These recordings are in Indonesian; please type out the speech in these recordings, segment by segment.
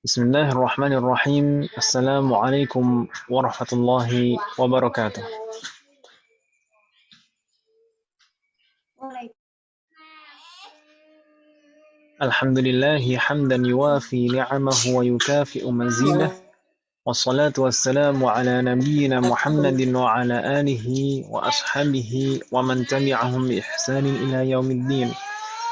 Bismillahirrahmanirrahim. Assalamualaikum warahmatullahi wabarakatuh. Alhamdulillahi hamdan yuwafi ni'amahu wa yukafi'u mazidah. Wassalatu wassalamu ala nabiyyina Muhammadin wa ala alihi wa ashabihi wa man tabi'ahum bi ihsanin ila yaumiddin.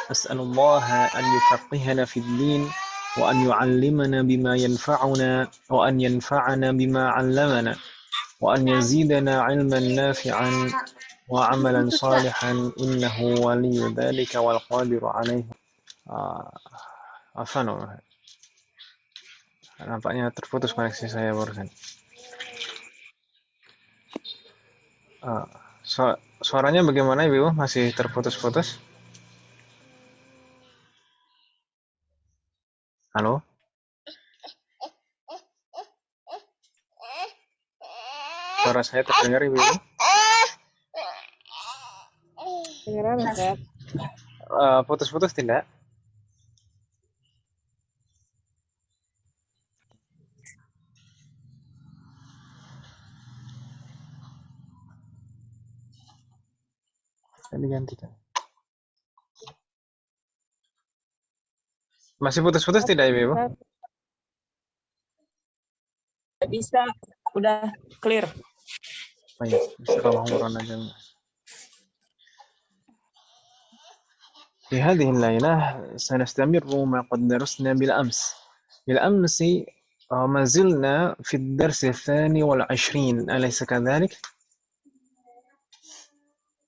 As'alullaha an yufaqqihana fid din wa an yu'allimana bima yanfa'una wa an yanfa'ana bima 'allamana wa an yazidana 'ilman nafi'an wa 'amalan salihan innahu waliyyu dzalika wal qadiru 'alaihi. Nampaknya terputus koneksi saya barusan. Suaranya bagaimana Ibu? Masih terputus-putus? Halo? Suara saya terdengar Ibu? Dengaran, Ustaz. Putus-putus tidak? Digantikan. Masih putus-putus tidak Ibu? Tidak bisa, udah clear. Baik, bismillahirrahmanirrahim. في هذه الليلة سنستمر ما قد درسنا بالأمس. بالأمس ما زلنا في الدرس الثاني والعشرين، أليس كذلك؟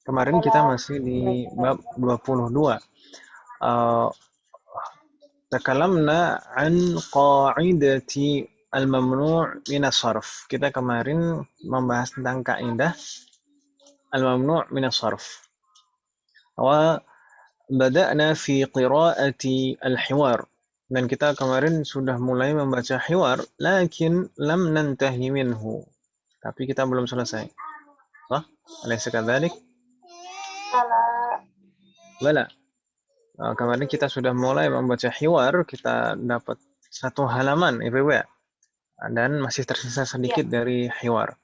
Kemarin kita masih di bab 22. Takalamna an qa'idati al-mamnu' min as-sarf. Kita kemarin membahas tentang kaidah al-mamnu' min as-sarf. Wa bada'na fi qira'ati al-hiwar. Dan kita kemarin sudah mulai membaca hiwar, lakin lam nantahi minhu. Tapi kita belum selesai. Sah? Alaysa kadzalik? Bala. Kemarin kita sudah mulai membaca hiwar, kita dapat satu halaman, Ibu ya. Dan masih tersisa sedikit dari hiwar.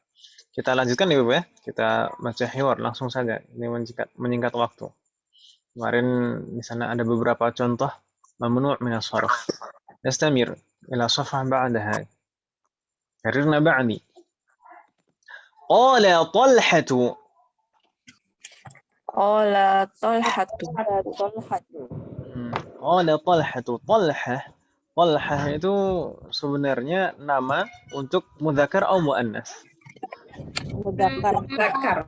Kita lanjutkan Ibu ya. Kita baca hiwar langsung saja. Ini menyingkat waktu. Kemarin di sana ada beberapa contoh mamnu' min as-sarf. Nastamir ila safhah ba'daha. Karirna ba'di. Qala Talhatu. Qala Talhatu. Qala Talhatu. Talhah itu sebenarnya nama untuk mudzakkar atau muannas? Mudzakkar.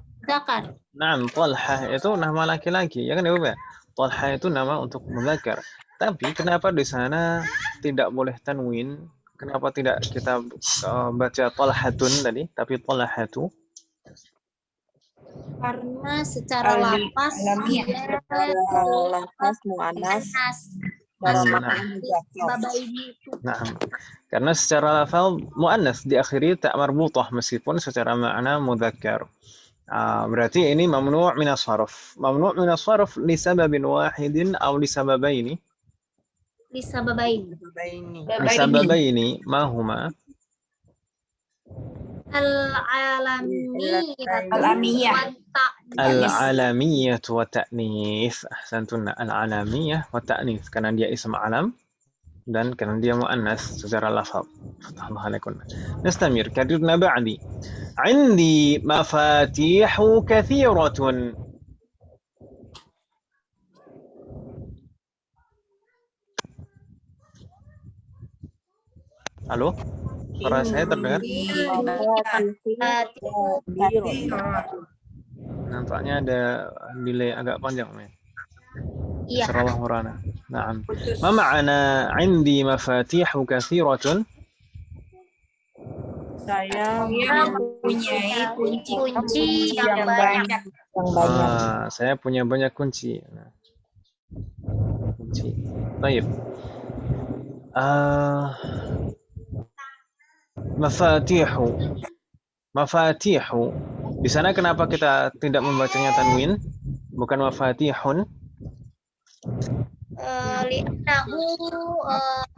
Nah, Talhah itu nama laki-laki, ya kan Ibu ya? Talhah itu nama untuk mudzakkar. Tapi kenapa di sana tidak boleh tanwin? Kenapa tidak kita baca Talhatun tadi, tapi Talhatu? Karena secara lapas muannas. Nah, karena secara lafal muannas diakhiri ta marbutah meskipun secara makna mudzakkar. Berarti ini mamnu' min as-sarf. Mamnu' min as-sarf li sababin wahidin aw li sababaini? Li sababaini. Li sababaini ma huma? Al-alamiyah wa ta'nits. Ahsantuna, al-alamiyah wa ta'nits karena dia ism alam dan karena dia muannas secara lafaz. Fatahallahu alaikum. Nastamir karirna ba'di. Indi mafatihu kathiratun. Halo? Suara saya terdengar? Nampaknya ada delay agak panjang nih. Iya. Sallallahu rana. Naam. Ma ma'ana 'indi mafatihu katsiratun? Saya mempunyai kunci yang banyak. Saya punya banyak kunci. Kunci. Baik. Mafatihu. Di sana kenapa kita tidak membacanya tanwin? Bukan mafatihun? Li'annahu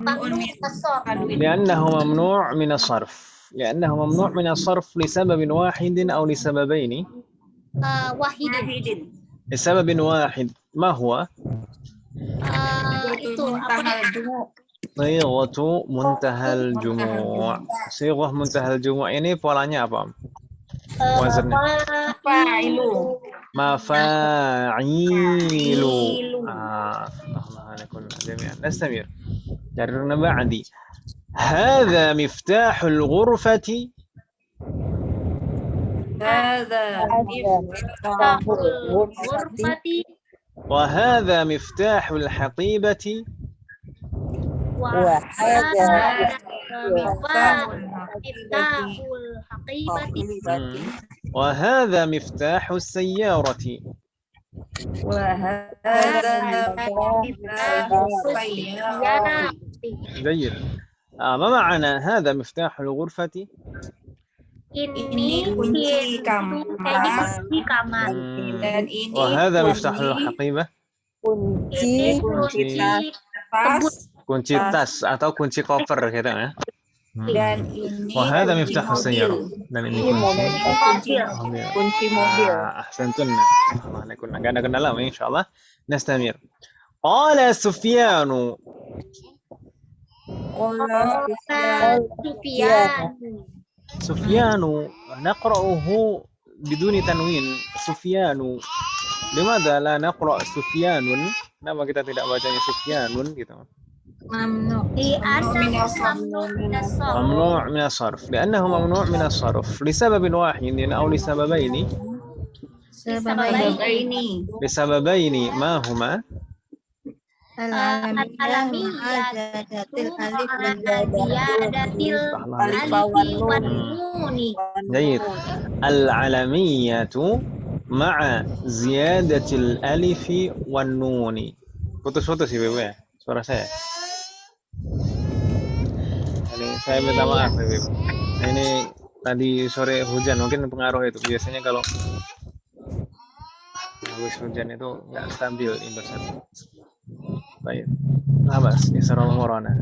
Mamnu'un min tanwin. لأنه ممنوع من الصرف لسبب واحد أو لسببين Wahidin. Wahidin. لسبب واحد ما هو Itu apa nih? صيغة منتهى الجموع صيغة منتهى الجموع ini polanya apa wazannya Fa'ilu. مفاعيل اللهم كنا جميعا نستمر درنا بعدي هذا مفتاح الغرفة Hadza Miftahul ghurfati وهذا مفتاح الحقيبة wa hadza miftahul miftahul haqibati وهذا مفتاح السيارة Hadza جيد ما معنى هذا مفتاح الغرفة Ini kunci kamar. kunci kamar. Dan ini وهذا مفتاح الحقيبة Ini kunci tas. kunci tas atau kunci koper gitu ya Dan ini وهذا kunci مفتاح mobil. السيارة dan ini kunci mobil Kunci mobil. أحسنتن الله كنا قاعد كنا إن شاء الله نستمر قال سفيان Sufyan. نقرأه بدون تنوين سفيان لماذا لا نقرأ سفيان kenapa kita tidak bacanya Sufyanun gitu ممنوع من الصرف لأنه ممنوع من الصرف لسبب واحد أو لسببين لسببين ما هما جيد العلمية مع زيادة الألف والنون putus-putus ya Beb ya suara saya ini saya minta maaf ya Beb ini tadi sore hujan mungkin pengaruh itu biasanya kalau habis hujan itu nggak stabil imbasannya baik labas isarul murana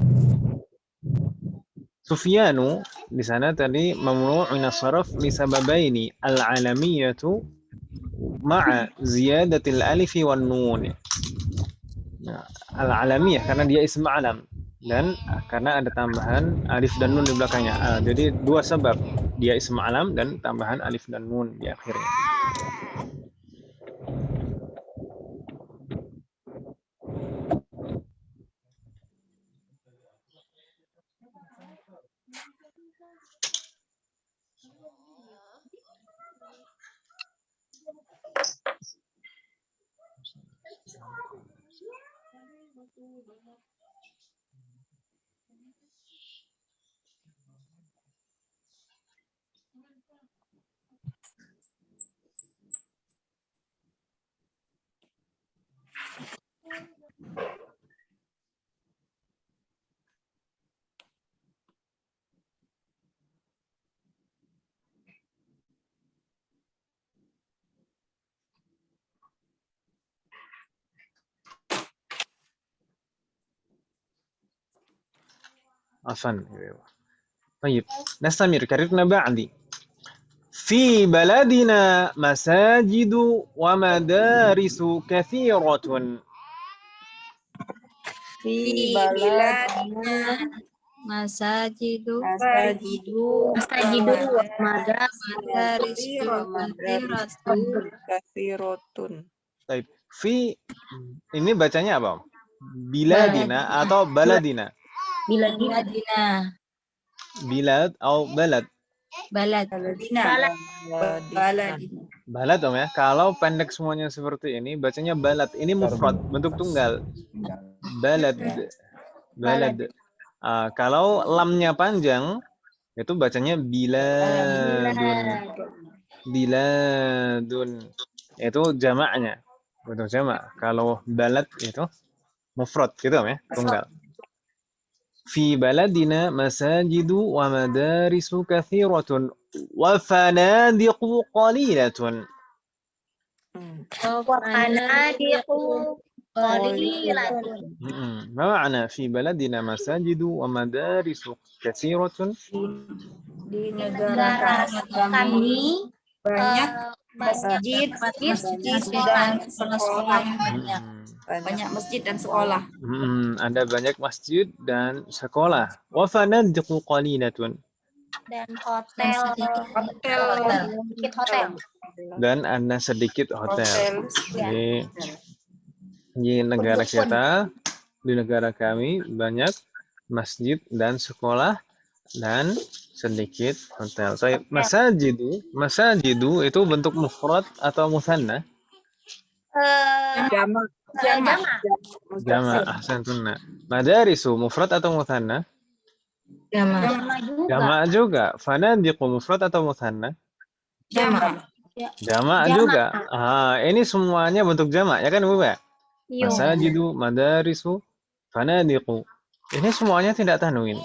Sufyanu di sana tadi mamnu' min as-sarf li sababaini al-alamiyatu ma'a ziyadatil alif wan nun al-alamiyah karena dia ism alam dan karena ada tambahan alif dan nun di belakangnya. Jadi dua sebab, dia ism alam dan tambahan alif dan nun di akhirnya. Afan. طيب نستمر كررنا بعدي في بلدنا مساجد ومدارس كثيرة Fi baladina Masajidu masajidu katsiratun. طيب في ini bacanya apa? Biladina atau baladina? Biladina. Bilad atau balad? Baladina. Balad om ya. Kalau pendek semuanya seperti ini bacanya balad. Ini mufrad, bentuk tunggal. Balad. Kalau lamnya panjang itu bacanya biladun. Itu jamaknya. Bentuk jamak. Kalau balad itu mufrad gitu om ya, tunggal. في بلدنا مساجد ومدارس كثيرة وفنادق قليلة. Qalilatun. ما معنى في بلدنا مساجد ومدارس كثيرة؟ Di Di negara negara kami banyak masjid, masjid dan dan sekolah sekolah. banyak. Banyak masjid dan sekolah. Ada banyak masjid dan sekolah. وفنادق قليلة. Dan hotel. Hotel. Sedikit hotel. Dan ada sedikit hotel. Ya. Di negara kita, di negara kami banyak masjid dan sekolah dan sedikit hotel. Baik, masajidu itu bentuk mufrad atau mutsanna? Jamak. Jama', ahsantunna. Madarisu mufrad atau mutsanna? Jama' juga. Fanadiqu mufrad atau mutsanna? Jamak. Jama' juga. Ini semuanya bentuk jama', ya kan, Bu? Masajidu, madarisu, fanadiqu. Ini semuanya tidak tanwin.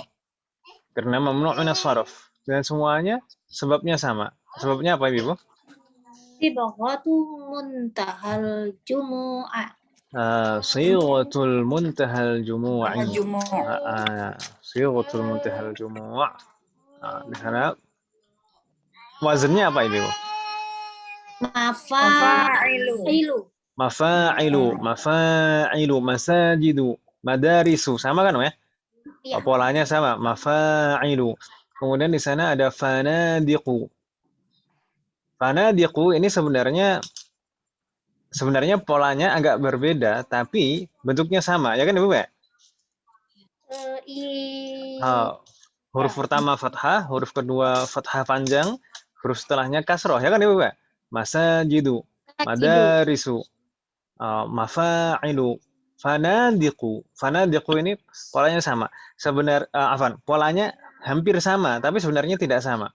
Karena mamnu' min as-sarf. Dan semuanya sebabnya sama. Sebabnya apa, Ibu? Sighatu muntahal jumu'ah. Sighatul muntahal jumu'i. Jumu'ah. Sighatul muntahal jumu'i. Di sana wazannya apa, Ibu? Mafa'ilu, masajidu, madarisu, sama kan, ya? Iya. Polanya sama, mafa'ilu. Kemudian di sana ada fanadiqu. Fanadiqu ini sebenarnya polanya agak berbeda, tapi bentuknya sama, ya kan, Ibu? Huruf pertama fathah, huruf kedua fathah panjang, huruf setelahnya kasroh, ya kan, Ibu? Masajidu, madarisu, mafa'ilu, fanadiqu ini polanya sama. Polanya hampir sama, tapi sebenarnya tidak sama.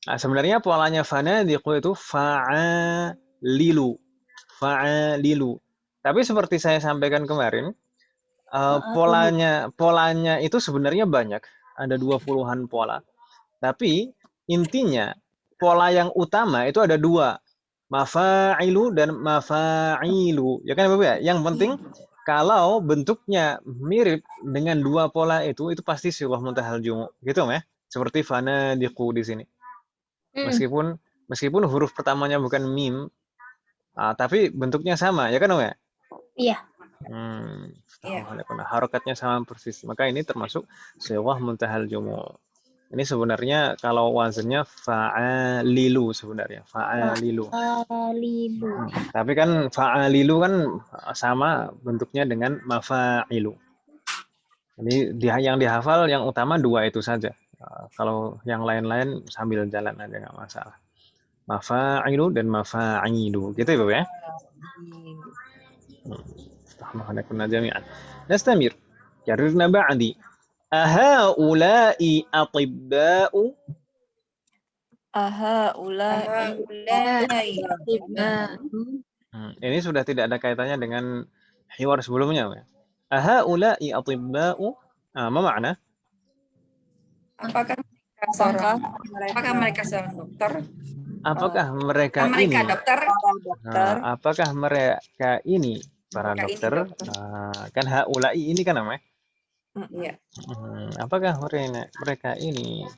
Sebenarnya polanya fanadiqu itu fa'alilu. Tapi seperti saya sampaikan kemarin, polanya itu sebenarnya banyak, ada 20-an pola. Tapi intinya pola yang utama itu ada 2, mafa'ilu dan mafa'ilu. Ya kan, Bapak ya? Yang penting kalau bentuknya mirip dengan 2 pola itu pasti sighah muntahal jumu. Gitu, ya? Seperti fanadiqu di sini. Meskipun huruf pertamanya bukan mim, tapi bentuknya sama, ya kan, ya? Iya. Harokatnya sama persis. Maka ini termasuk sighah muntahal jumu. Ini sebenarnya kalau wazannya fa'alilu sebenarnya, fa'alilu. Tapi kan fa'alilu kan sama bentuknya dengan mafa'ilu. Ini yang dihafal yang utama 2 itu saja. Kalau yang lain-lain sambil jalan aja nggak masalah. Mafa'ilu dan mafa'ilu. Gitu ya, Bapak ya? Astagfirullahaladzim jami'an. Nastamir. Karirna ba'di. Ahaula'i atibba'u. Ini sudah tidak ada kaitannya dengan hiwar sebelumnya. Ahaula'i atibba'u. Apa makna? Apakah mereka seorang dokter? Apakah mereka ini? Apakah mereka ini para dokter? Kan haula'i ini kan namanya? Iya. Apakah mereka ini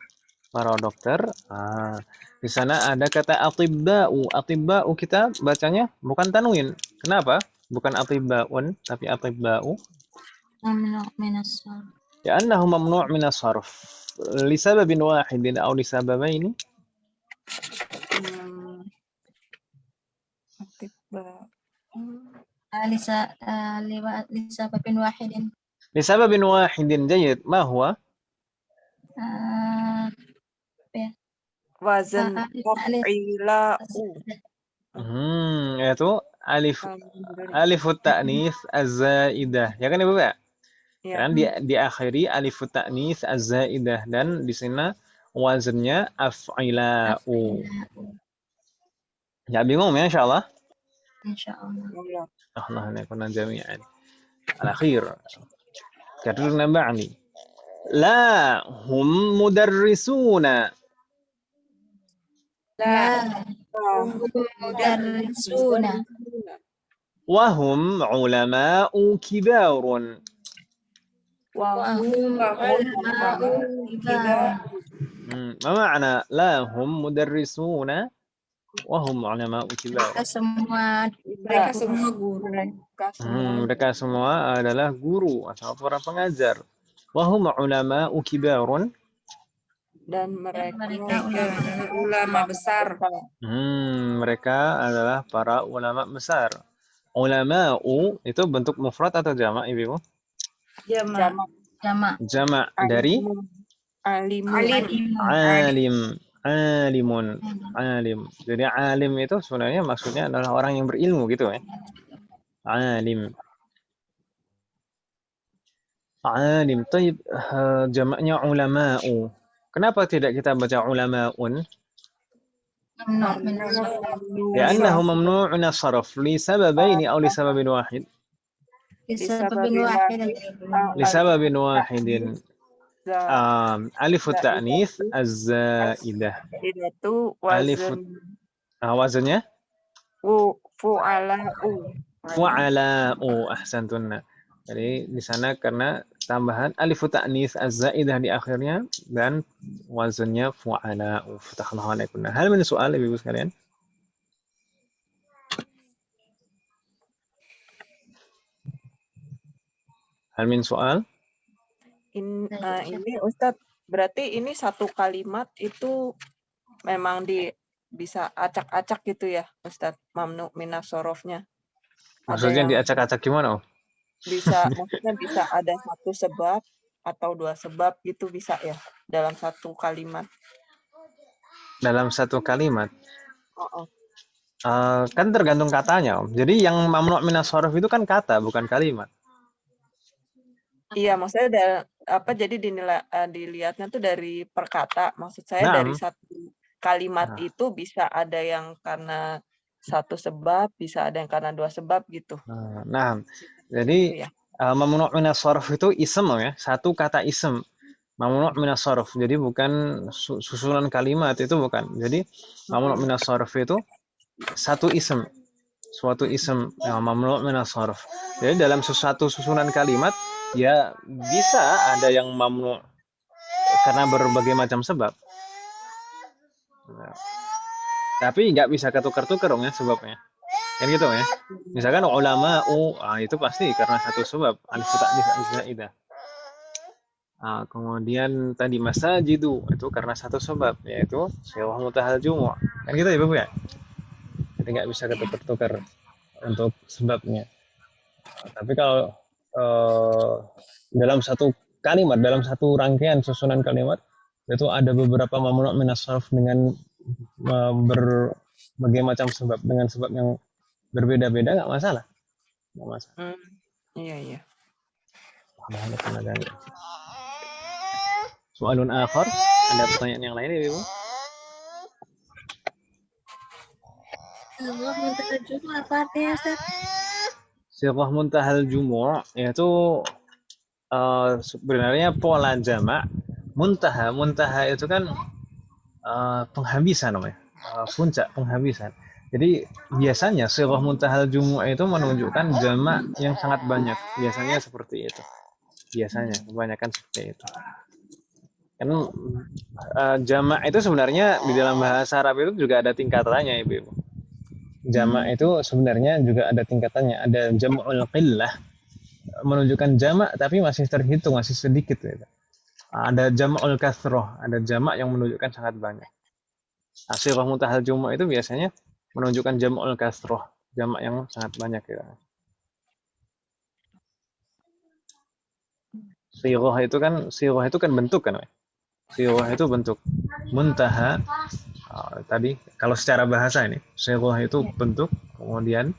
para dokter? Di sana ada kata atibba'u. Atibba'u kita bacanya bukan tanwin. Kenapa? Bukan atibba'un, tapi atibba'u. Ya annahu mamnu' min as-sarf. Lisababin wahidin atau lisababaini? Lisababin wahidin. Lisababin wahidin, jayyid. Ma huwa? Wazan maf'ila'u. Itu alifut ta'nits az-zaidah. Ya kan, Ibu, Pak? Kan diakhiri alifut ta'nits az-zaidah dan di sini wazannya af'ila'u. Ya bingung ya, insyaallah. Insyaallah. Allah nakuna jami'an. Al-akhir. Karirna ba'ni. La hum mudarrisuna. Mudarrisuna. Wahum ulama'u kibarun. Wahum ulama'u kibar. Ma ma'na lahum mudarrisuna wahum ulama'u kibar. Mereka semua Mereka semua guru. Mereka semua adalah guru atau para pengajar. Wahum ulama'u kibarun. Dan mereka adalah ulama besar. Mereka adalah para ulama besar. Ulama'u itu bentuk mufrad atau jamak, Ibu? jamak. Jamak dari Alim. alimun. Alim. Jadi alim itu sebenarnya maksudnya adalah orang yang berilmu gitu ya. Alim. Alim. Taib, jamaknya ulama'u. Kenapa tidak kita baca ulama'un? لأنه ممنوع من الصرف لسببين أو لسبب واحد. لسبب واحد. ألف التأنيث الزائدة. ألف وزنnya fu'ala'u. Ahsantun. Jadi di sana karena tambahan alif ta'nits az-zaidah di akhirnya dan wazannya fu'ala'u. Fatahallahu alaikum. Hal min soal Ibu sekalian? Hal min soal? Ini Ustadz, berarti ini satu kalimat itu memang bisa acak-acak gitu ya Ustadz, mamnu minas sorofnya. Maksudnya diacak-acak gimana? Maksudnya bisa ada satu sebab atau dua sebab gitu bisa ya dalam satu kalimat. Dalam satu kalimat? Kan tergantung katanya, Om. Jadi yang mamnu minas sorof itu kan kata, bukan kalimat. Iya, maksudnya jadi dilihatnya tuh dari perkata. Maksud saya dari satu kalimat itu bisa ada yang karena satu sebab, bisa ada yang karena dua sebab gitu. Nah, jadi mamnu minas sorof itu ism ya, satu kata ism. Mamnu minas sorof, jadi bukan susunan kalimat, itu bukan. Jadi mamnu minas sorof itu satu ism, suatu ism yang mamnu minas sorof. Jadi dalam satu susunan kalimat ya bisa ada yang mamnu karena berbagai macam sebab. Tapi nggak bisa ketukar-tukar dong ya sebabnya. Kan gitu ya. Misalkan ulama'u, itu pasti karena satu sebab, alif ta'nits az-zaidah. Kemudian tadi masajidu itu karena satu sebab, yaitu syawah muntahal jumu'. Kan gitu ya, Bapak ya? Jadi nggak bisa ketukar-tukar untuk sebabnya. Tapi kalau dalam satu kalimat, dalam satu rangkaian susunan kalimat, itu ada beberapa mamnu minas sharf dengan berbagai macam sebab, dengan sebab yang berbeda-beda, nggak masalah. Iya. Soalun akhar, ada pertanyaan yang lain ya, Ibu? Sirah muntahal jumu' apa artinya, Ustaz? Sirah muntahal jumu' yaitu sebenarnya pola jamak. Muntaha itu kan penghabisan namanya, puncak penghabisan. Jadi biasanya sirah muntahal jumu' itu menunjukkan jamak yang sangat banyak. Biasanya seperti itu. Kebanyakan seperti itu. Kan jamak itu sebenarnya di dalam bahasa Arab itu juga ada tingkatannya, Ibu. Jamak itu sebenarnya juga ada tingkatannya. Ada jam'ul qillah, menunjukkan jamak tapi masih terhitung, masih sedikit gitu. Ada jam'ul kathrah, ada jamak yang menunjukkan sangat banyak. Sirah muntahal jumu' itu biasanya menunjukkan jam'ul kathrah, jamak yang sangat banyak gitu. Sirah itu kan bentuk kan. Sirah itu bentuk. Muntaha tadi kalau secara bahasa ini, sirah itu bentuk, kemudian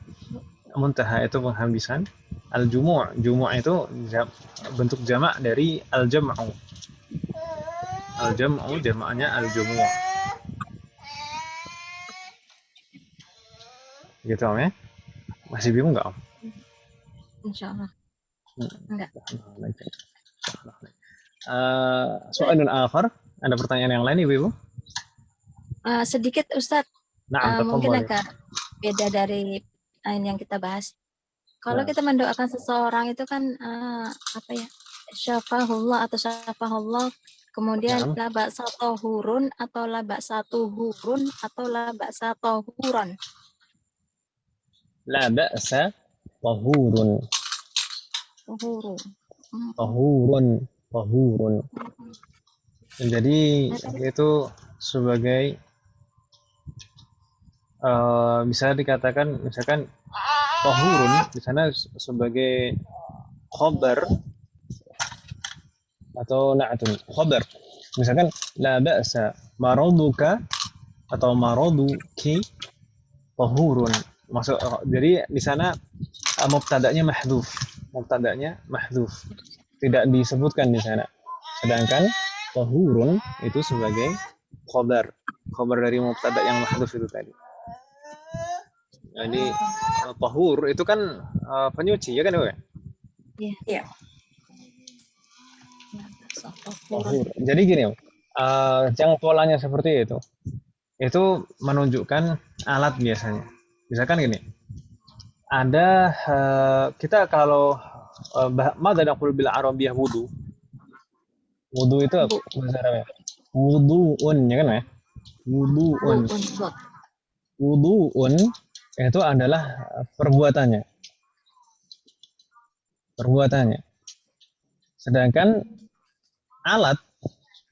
muntaha itu penghabisan. Al-jumu' itu bentuk jamak dari al-jam'u. Al-jam'u jamaknya al-jumu'. Gitu Om ya? Masih bingung nggak Om? Insyaallah. Enggak. Soalun akhar, ada pertanyaan yang lain Ibu? Sedikit Ustaz. Nah, mungkin agak beda dari yang kita bahas. Kalau Nah, kita mendoakan seseorang itu kan apa ya? Syafahullah atau syafahullah, kemudian nah, la ba'sa tahurun atau la ba'sa tuhurun atau la ba'sa tahuran. la ba'sa tahurun. Tuhuru. Tahurun. Tahurun. Jadi Nah, tadi itu sebagai bisa dikatakan misalkan tahurun di sana sebagai khobar atau na'atun khobar. Misalkan la ba'sa maraduka atau maraduki tahurun. Jadi di sana mubtada'nya mahdhuf. Mubtada'nya mahdhuf. Tidak disebutkan di sana. Sedangkan tahurun itu sebagai khobar. Khobar dari mubtada yang mahdhuf itu tadi. Jadi tahur itu kan penyuci ya kan ya? Iya. Tahur. Jadi gini, yang polanya seperti itu menunjukkan alat biasanya. Misalkan gini, ada kita kalau mada naqul bil arabiyah wudu. Wudu itu bahasa Arab ya. Wuduun ya kan ya? Wuduun. Wuduun itu adalah perbuatannya. Perbuatannya. Sedangkan alat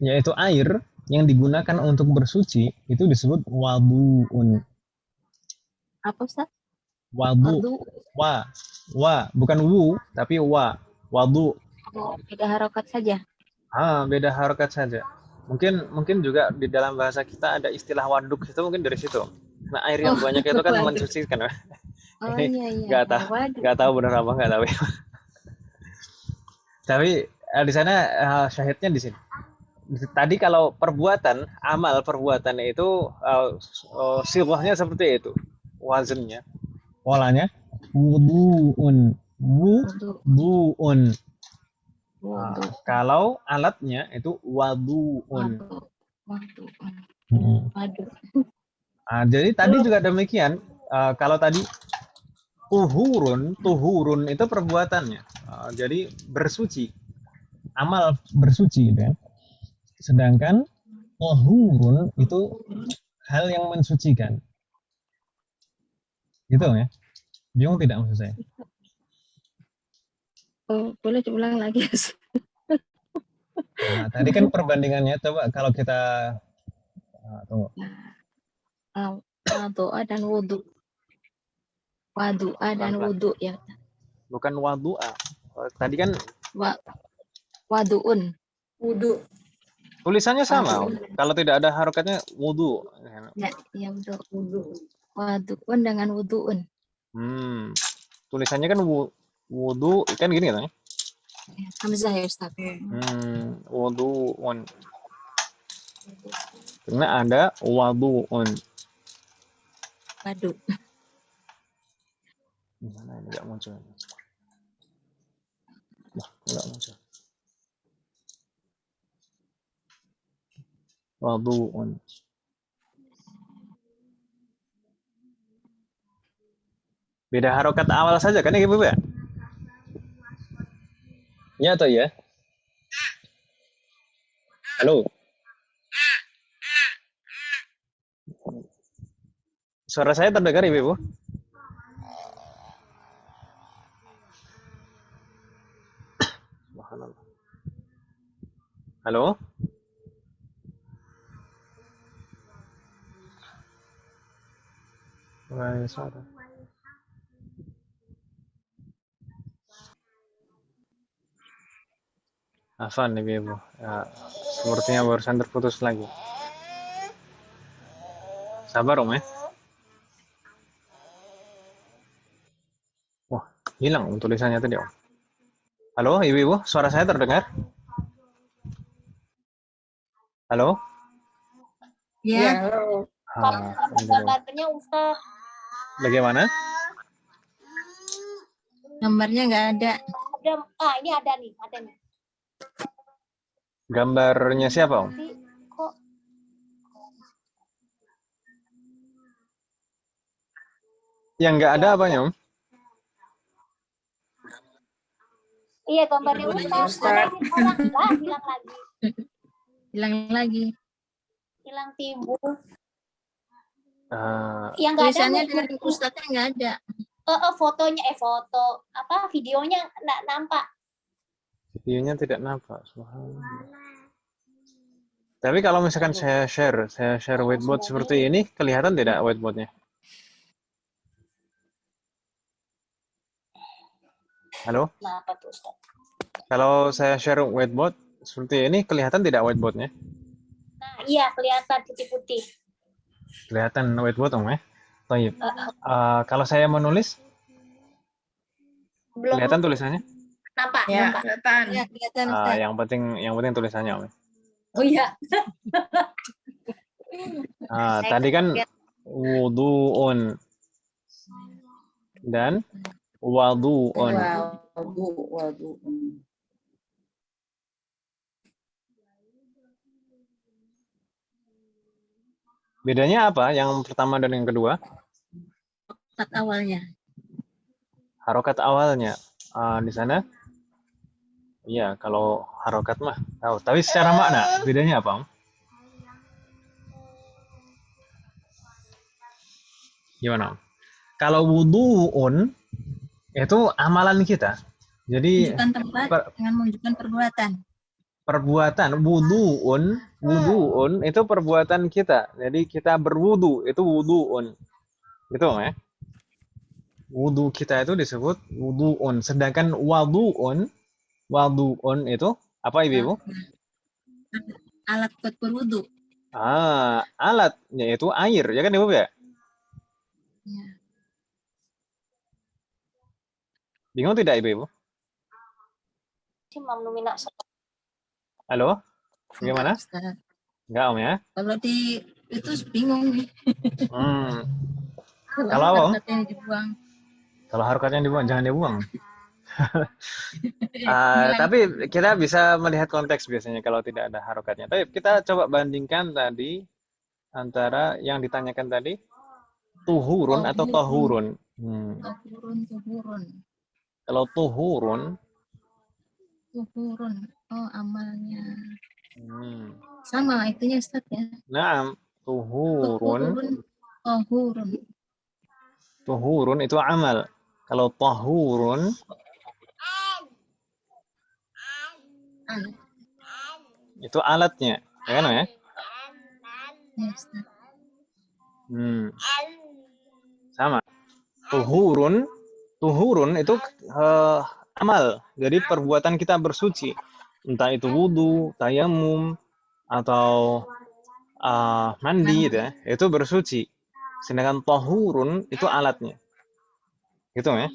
yaitu air yang digunakan untuk bersuci itu disebut waduun. apa Ustaz? Wadu. Wa, bukan wu tapi wa. Wadu. Beda harokat saja. Beda harokat saja. Mungkin juga di dalam bahasa kita ada istilah waduk itu mungkin dari situ. Nah, air yang banyak itu kan mensucikan. Oh Ini iya. nggak tahu benar apa nggak tahu. Tapi di sana syahidnya di sini. Tadi kalau perbuatan, amal perbuatan itu silahnya seperti itu. Wazannya, polanya wuduun. Wuduun. Kalau alatnya itu waduun. Jadi tadi juga demikian. Kalau tadi tuhurun itu perbuatannya. Jadi bersuci, amal bersuci gitu ya. Sedangkan tahurun itu hal yang mensucikan. Gitu ya. Bingung tidak maksud saya? Boleh diulang lagi. Tadi kan perbandingannya coba kalau kita tunggu. Doa dan wudhu. Wadu'a dan wudhu ya. Bukan wadu'a. Tadi kan wadu'un. Wudhu. Tulisannya sama. Kalau tidak ada harokatnya wudhu. Ya betul. Wadu'un dengan wudhu'un. Tulisannya kan wudhu kan gini kan? Hamzah ya Ustaz. Wudhu'un. Karena ada wadu'un. Wadu. Mana ini nggak muncul? Nggak muncul. Wadu'un. Beda harokat awal saja kan ya Ibu ya? Ya atau ya? Halo? Suara saya terdengar Ibu? Halo? Suara. Afan nih Ibu. Ya, sepertinya barusan terputus lagi. Sabar Om ya. Wah, hilang tulisannya tadi Om. Halo Ibu, suara saya terdengar? Halo? Ya. Halo. Gambarnya Ustaz. Bagaimana? Gambarnya nggak ada. Ini ada nih. Gambarnya siapa Om? Yang nggak ada apanya Om? Iya, gambarnya Gambarnya Ustaz. Ustaz. Namanya orang lah hilang lagi. Hilang lagi. Hilang timbul. Eh, Yang nggak ada Tulisannya dengan Ustadznya nggak ada. fotonya foto apa videonya nggak nampak. videonya tidak nampak. Subhanallah. Tapi kalau misalkan saya share whiteboard seperti ini, kelihatan tidak whiteboardnya? Halo? Kenapa tuh Ustaz? Kalau saya share whiteboard seperti ini, kelihatan tidak whiteboardnya? Nah, iya kelihatan putih-putih. Kelihatan whiteboard, Om ya? Baik. Kalau saya menulis, Belum kelihatan tulisannya? nampak. Ya, nampak. kelihatan. Ya, kelihatan Ustaz. Yang penting tulisannya, Om. Oh iya. Saya Tadi kan kaget. wudu'un dan wadu'un. Waduh. Bedanya apa yang pertama dan yang kedua? Saat awalnya. Harokat awalnya. Di sana? Iya, kalau harokat mah tahu. Tapi secara makna, bedanya apa, Om? Gimana, Om? Kalau wudu'un, itu amalan kita. Jadi, Menunjukkan tempat dengan menunjukkan perbuatan. perbuatan wudu'un itu perbuatan kita. Jadi kita berwudu itu wudu'un. Gitu, Om ya. Wudu kita itu disebut wudu'un. Sedangkan wadu'un itu apa, Ibu? Alat buat berwudu. Alat yaitu air, ya kan, Ibu ya? Ya. Bingung tidak, Ibu? Imam Numina. Halo? Bagaimana? Ustaz. Enggak, Om ya? Kalau di itu bingung nih. Kalau apa, Om? Harokatnya dibuang. Kalau harokatnya dibuang, jangan dibuang. Hilang. Tapi kita bisa melihat konteks biasanya kalau tidak ada harokatnya. Tapi kita coba bandingkan tadi antara yang ditanyakan tadi, tuhurun atau tohurun. Tuhurun. Kalau tuhurun, Oh, amalnya. Sama itunya Ustaz ya. nah, tuhurun itu amal. Kalau tahurun itu alatnya, ya kan, ya? Ya, Ustaz. Sama. Tuhurun itu amal. Jadi perbuatan kita bersuci. Entah itu wudu, tayamum, atau mandi gitu ya. Itu bersuci. Sedangkan tahurun itu alatnya. Gitu ya.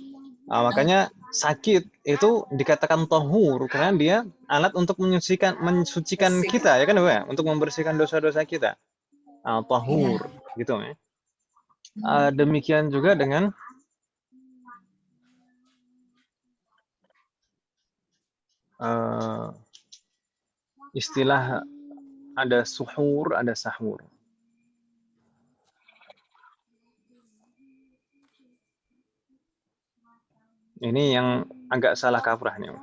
Makanya sakit itu dikatakan tahur karena dia alat untuk mensucikan kita, ya kan, ya? Untuk membersihkan dosa-dosa kita. Tahur, gitu ya. Demikian juga dengan istilah ada suhur, ada sahur. Ini yang agak salah kaprah nih.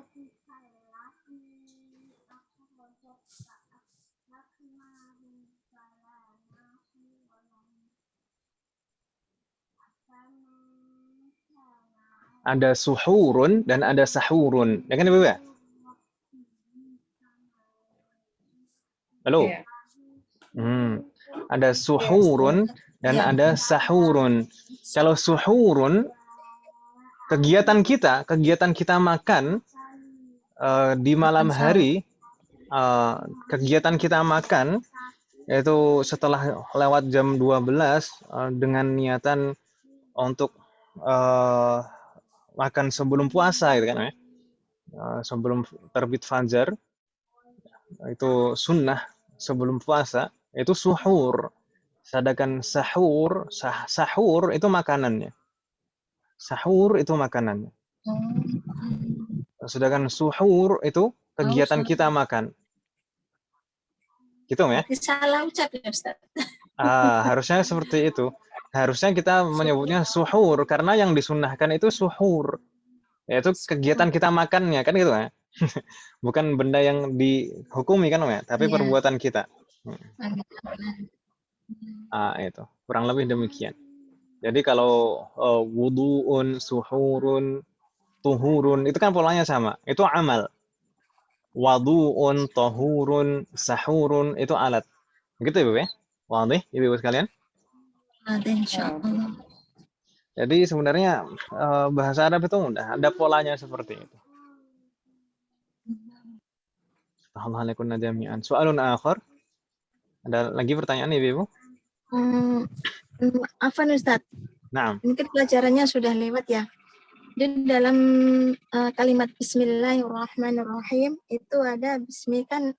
Ada suhurun dan ada sahurun. Ya kan, Ibu ya? Halo? Iya. Ada suhurun dan ada sahurun. Kalau suhurun, kegiatan kita makan di malam hari, kegiatan kita makan yaitu setelah lewat jam 12 dengan niatan untuk makan sebelum puasa, gitu kan ya. Sebelum terbit fajar, itu sunnah sebelum puasa, itu suhur. Sedangkan sahur itu makanannya. Sahur itu makanannya. Sedangkan suhur itu kegiatan kita makan. Gitu ya? Salah ucap ya Ustaz. Harusnya seperti itu. Harusnya kita menyebutnya suhur karena yang disunnahkan itu suhur. Yaitu kegiatan kita makannya kan gitu ya. Bukan benda yang dihukumi kan ya, tapi Iya. perbuatan kita. Benar. Itu kurang lebih demikian. Jadi kalau wudu'un, suhurun, tuhurun itu kan polanya sama. Itu amal. Wadu'un, tahurun, sahurun itu alat. Begitu Ibu ya? Wadih, Ibu sekalian. Ada insyaallah. Jadi sebenarnya bahasa Arab itu mudah, ada polanya seperti itu. Alhamdulillah jami'an. Soalun akhir. Ada lagi pertanyaan Ibu? Afwan Ustaz. Nah. Mungkin pelajarannya sudah lewat ya. Di dalam kalimat Bismillahirrahmanirrahim itu ada bismi kan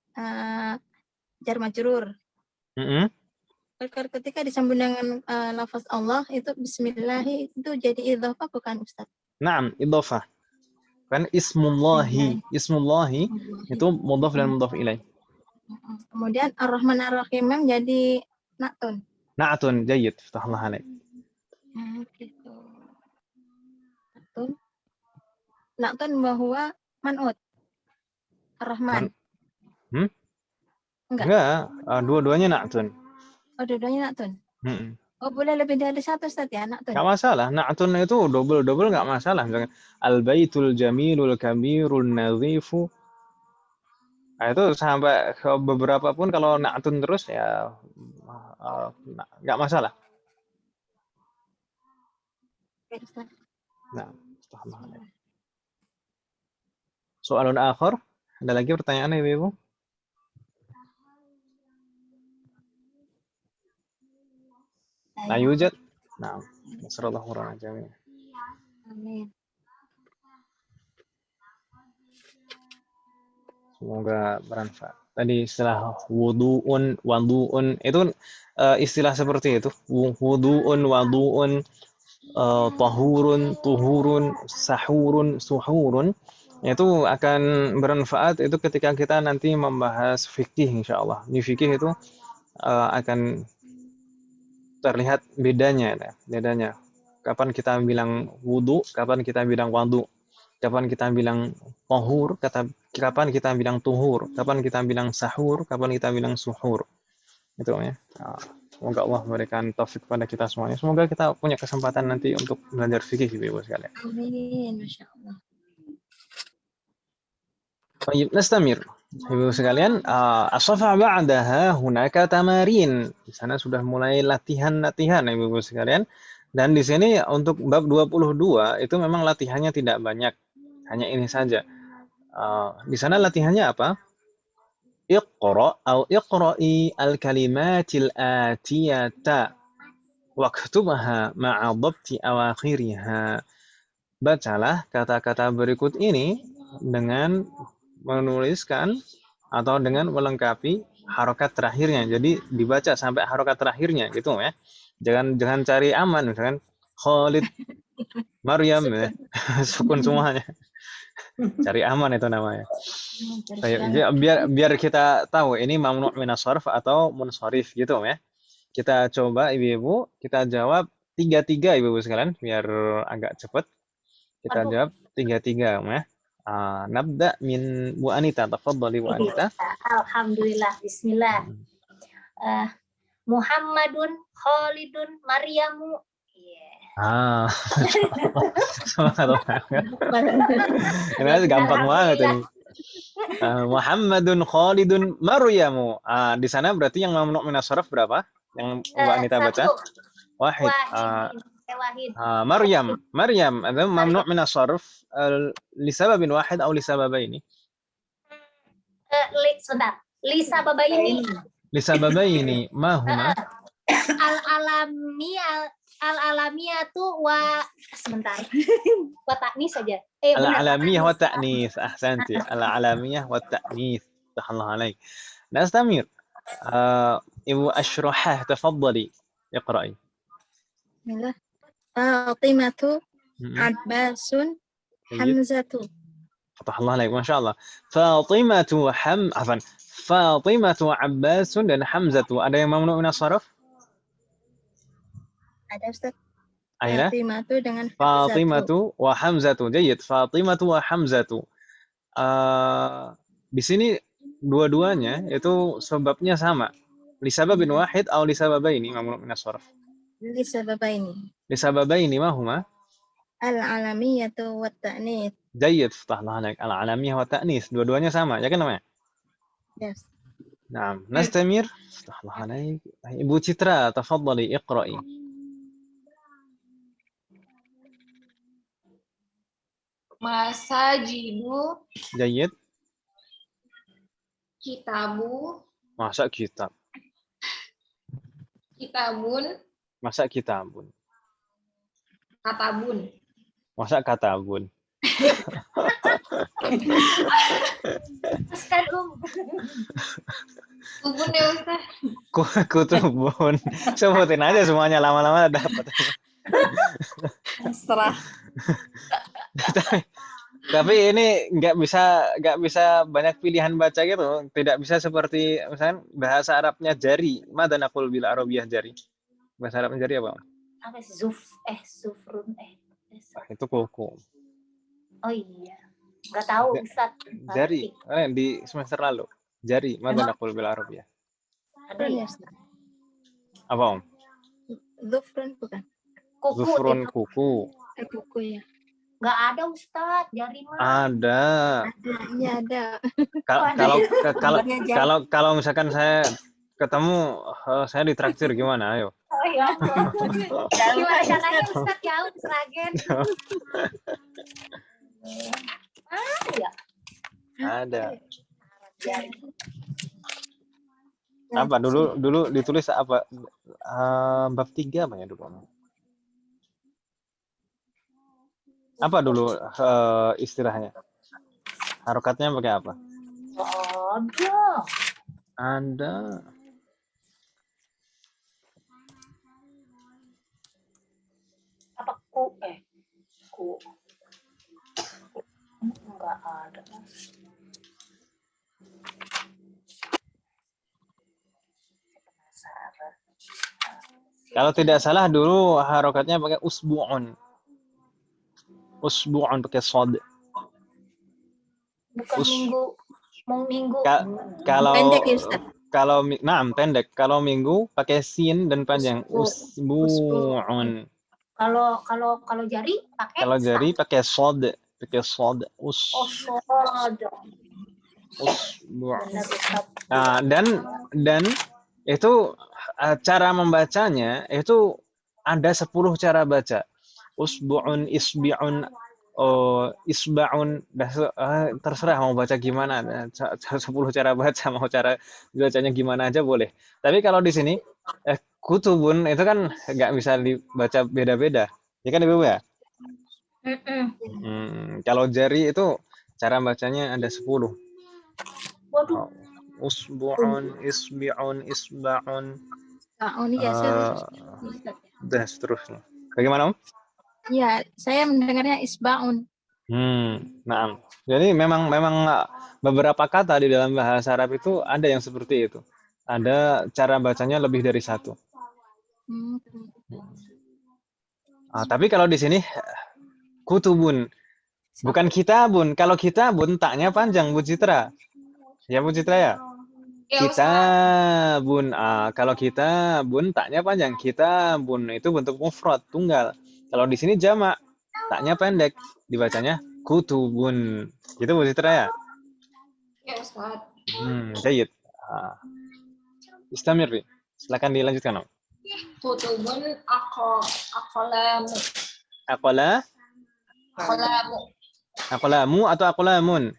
jar majrur. Ketika disambung dengan lafaz Allah itu Bismillah itu jadi idhofah bukan Ustaz? Naam, idhofah. Kan ismullahi itu mudhaf dan mudhaf ilaih. Kemudian Ar-Rahman Ar-Rahim jadi na'tun. Na'tun, jayyid, fathahullah alaik. Gitu. Na'tun bahwa man'ut. Ar-Rahman. Enggak, dua-duanya na'tun. Oh, dua-duanya na'tun. Oh, boleh lebih dari satu Ustaz ya, na'tun. Enggak masalah, na'tun itu double enggak masalah. Misalkan al-baitul jamilul kabirul nadhifu. Nah, itu sampai ke beberapa pun kalau na'tun terus ya enggak masalah. Nah, soalun akhir, ada lagi pertanyaan Ibu? La yujad. Nah, nasrallahu lana jami'an. Amin. Semoga bermanfaat. Tadi istilah wudu'un, wadu'un itu istilah seperti itu. Wudu'un, wadu'un, tahurun, tuhurun, sahurun, suhurun. Itu akan bermanfaat itu ketika kita nanti membahas fikih insyaallah. Di fikih itu akan terlihat bedanya. Kapan kita bilang wudu, kapan kita bilang wadu, kapan kita bilang tahur, kapan kita bilang tuhur, kapan kita bilang sahur, kapan kita bilang suhur. Itu ya. Semoga Allah memberikan taufik pada kita semuanya. Semoga kita punya kesempatan nanti untuk belajar fikih Ibu sekalian. Amin, masyaallah. Baik, nastamir. Ibu sekalian, as-safa ba'daha hunaka tamarin. Di sana sudah mulai latihan-latihan Ibu sekalian. Dan di sini untuk bab 22 itu memang latihannya tidak banyak. Hanya ini saja. Di sana latihannya apa? Iqra atau iqra'i al-kalimatil atiyata waktubha ma'a dhabti awakhiriha. Bacalah kata-kata berikut ini dengan menuliskan atau dengan melengkapi harokat terakhirnya. Jadi dibaca sampai harokat terakhirnya gitu ya. Jangan cari aman misalkan Khalid, Maryam ya. Sukun semuanya. Cari aman itu namanya. Biar kita tahu ini mamnu' minas sarf atau munsharif gitu ya. Kita coba Ibu-ibu, kita jawab 3-3 Ibu-ibu sekalian biar agak cepat. Kita jawab 3-3 ya. Nabda min Bu Anita, tafadhali Bu Anita. Alhamdulillah, bismillah. Muhammadun, Khalidun, Maryamu. Ini gampang banget ini. Muhammadun, Khalidun, Maryamu. Di sana berarti yang mamnu' minas sarf berapa? Yang Bu Anita baca? Wahid. Maryam هذا ممنوع من الصرف لسبب واحد أو لسببين لسببين ما هما al-alamiyatu wa sebentar wa ta'nis saja al-alamiyah wa ta'nis ahsanti al-alamiyah wa ta'nis tahallah alaik nastamir Ibu Ashrahah tafadhali iqra'i Bismillah. Fatimatu, Abbasun, Hamzatu. Fatahullah alaik, Masya Allah. Fatimatu, Fatimatu, Abbasun, dan Hamzatu. Ada yang mamnu' minas sarf? Ada Ustaz. Aina? Fatimatu dengan Hamzatu. Fatimatu wa Hamzatu. Jayyid. Fatimatu wa Hamzatu. Di sini dua-duanya itu sebabnya sama. Lisababin wahid atau lisababaini mamnu' min as-sarf. Lisababaini. Lisababaini ma huma? Al-alamiyatu wa ta'nits. Jayyid. Ftahlah alaik. Al-alamiyah wa ta'nis. Dua-duanya sama, ya kan namanya? Yes. Naam. Nastamir. Ftahlah alaik. Ibu Citra, tafadhali iqra'i. Masajidu, Jayyid. kitabu, Masa kitab. kitabun, Masa kitabun. katabun. Masa katabun. Ustaz, Tubun ya Ustaz. Kutubun. Sebutin aja semuanya, lama-lama dapat. Serah. Tapi ini nggak bisa banyak pilihan baca gitu. Tidak bisa seperti misalnya bahasa Arabnya jari. Mada naqul bil arabiyah jari. Bahasa Arabnya jari apa? apa sih? Sufrun. Itu kuku. Oh iya. Nggak tahu Ustaz. Nggak Jari. ngerti. Di semester lalu. Jari. Mada Emang? naqul bil arabiyah. Ada ya? Apa Om? Zufrun bukan? Kuku. Zufrun deh. kuku. Kuku ya. Nggak ada Ustaz. Jari mah. Ada. Iya ada. Kalau misalkan saya ketemu saya ditraktir gimana? Ayo. Oh ya. Gimana caranya Ustaz jauh Sragen? Ya. Ada. Jari. Apa dulu ditulis apa? Bab 3 apa ya dulu? Apa dulu istilahnya? Harokatnya pakai apa? Ada. Apa ku? Ku. Enggak ada. Kalau tidak salah dulu harokatnya pakai usbu'un. Usbu'un pakai sod. Bukan minggu. Mau minggu. Pendek ya, Ustaz? Pendek. Kalau minggu pakai sin dan panjang. Usbu'un. Kalau jari pakai Kalau jari pakai sod. Pakai sod. sod. Usbu'un. Benar Ustaz. Nah, dan itu cara membacanya itu ada 10 cara baca. Usbu'un, isbi'un, isba'un, terserah mau baca gimana. 10 cara baca, mau cara bacanya gimana aja boleh. Tapi kalau di sini kutubun itu kan nggak bisa dibaca beda-beda. Ya kan Ibu ya? Kalau jari itu cara bacanya ada 10. Waduh. Usbu'un, isbi'un, isba'un. Iya, Dan seterusnya. Bagaimana Om? Ya, saya mendengarnya isbaun. Nah. Jadi memang beberapa kata di dalam bahasa Arab itu ada yang seperti itu. Ada cara bacanya lebih dari satu. Tapi kalau di sini kutubun, bukan kitabun. Kalau kitabun taknya panjang Bu Citra. Ya Bu Citra ya? Kitabun. Kalau kitabun taknya panjang. Kitabun itu bentuk mufrad, tunggal. Kalau di sini jamak, taknya pendek. Dibacanya kutubun. Gitu Bu Citra ya? Ya Ustaz. Jayid. Istamir, Bi. Silakan dilanjutkan, Om. Kutubun akolamu. Akolamu atau akolamun?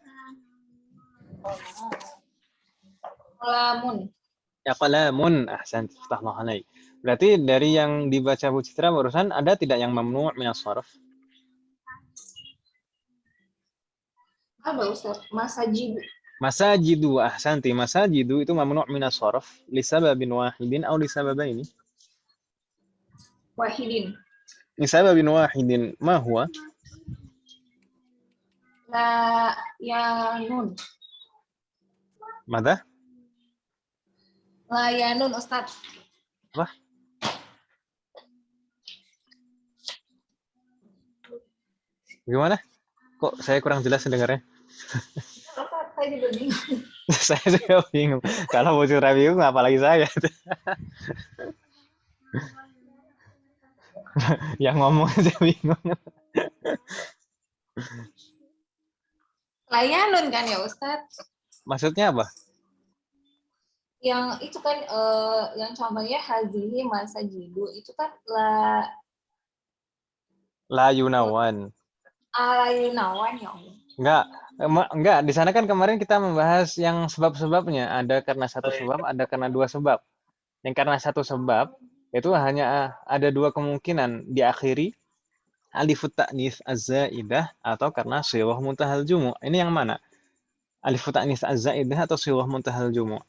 Aqlamun. Ahsan, ftahna alaik. Berarti dari yang dibaca Bu Citra barusan ada tidak yang mamnu' min as-sarf? Ada Ustaz, Masajidu. Ahsanti. Masajidu itu mamnu' min as-sarf li sababin wahidin atau li sababaini? Wahidin. Li sababin wahidin. Ma huwa? La yanun. Mada? Layanun Ustaz. Apa? Gimana? Kok saya kurang jelas dengarnya? Ustaz, saya juga bingung. Saya juga bingung. Kalau Bu Citra bingung, apalagi saya. Yang ngomong aja bingung. Layanun kan ya Ustaz? Maksudnya apa? Yang itu kan yang contohnya hazihi masajidu itu kan La yunawan. alayunawan ya Allah. Enggak. Di sana kan kemarin kita membahas yang sebab-sebabnya. Ada karena satu sebab, ada karena dua sebab. Yang karena satu sebab itu hanya ada dua kemungkinan, diakhiri alifut ta'nis az-zaidah atau karena sighah muntahal jumu'. Ini yang mana? Alifut ta'nis az-zaidah atau sighah muntahal jumu'?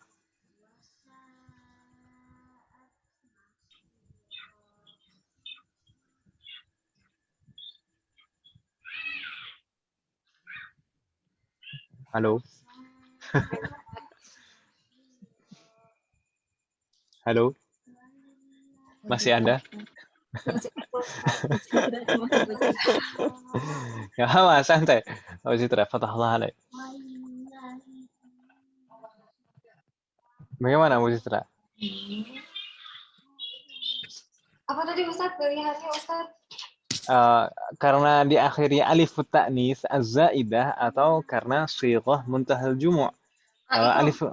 Halo? Halo? Masih ada? Ya, Mas, santai. Oh, Citra, fatahullah alaik. Bagaimana, Bu Citra? Apa tadi Ustaz pilihannya Ustaz? Karena diakhiri alifut ta'nis az-zaidah atau karena sighah muntahal jumu'. Alif.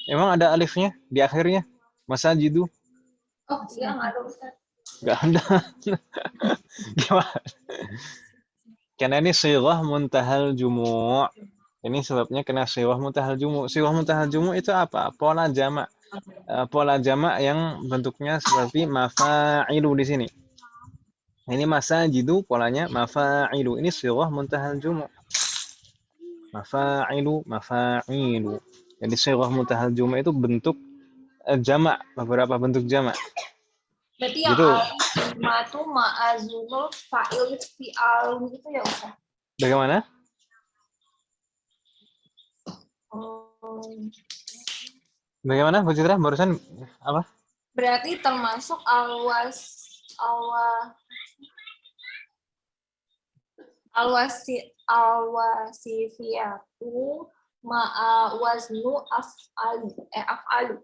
Emang ada alifnya di akhirnya? Masajidu? Oh, iya nggak ada Ustaz. Nggak ada. Gimana? Karena ini sighah muntahal jumu'. Ini sebabnya kena sighah muntahal jumu'. Sighah muntahal jumu' itu apa? Pola jamak. Pola jamak yang bentuknya seperti mafa'ilu di sini. Ini masajidu, polanya mafa'ilu. Ini sighah muntahal jumu'. Mafa'ilu. Jadi sighah muntahal jumu' itu bentuk jamak, beberapa bentuk jamak. Berarti yang gitu. matu ma'azunul fa'il fi'al gitu ya Ustaz? Bagaimana? Bagaimana Bu Citra? Barusan apa? Berarti termasuk alwasifiyatu ma'a waznu af'alu.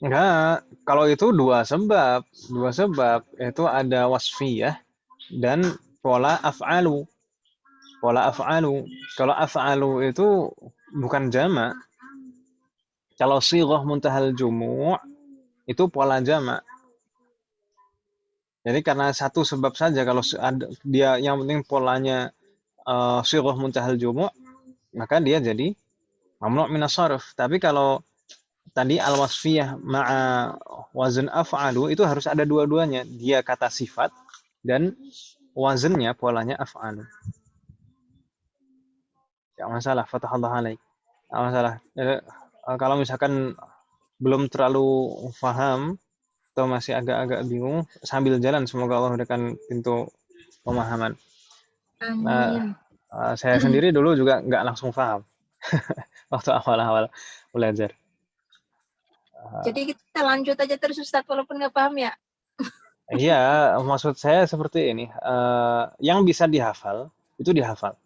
Enggak, kalau itu dua sebab itu ada wasfiyah dan pola af'alu. Kalau af'alu itu bukan jamak. Kalau sighah muntahal jumu' itu pola jamak. Jadi karena satu sebab saja, kalau dia yang penting polanya sighah muntahal jumu', maka dia jadi mamnu' minas sharf. Tapi kalau tadi al-wasfiyah ma'a wazn af'alu itu harus ada dua-duanya. Dia kata sifat dan wazennya polanya af'alu. Ya masalah, fatahallah alaik. Masalah. Kalau misalkan belum terlalu paham atau masih agak-agak bingung, sambil jalan semoga Allah memberikan pintu pemahaman. Amin. Saya sendiri dulu juga nggak langsung paham waktu awal-awal belajar. Jadi kita lanjut aja terus Ustaz walaupun nggak paham ya. Iya, maksud saya seperti ini. Yang bisa dihafal itu dihafal.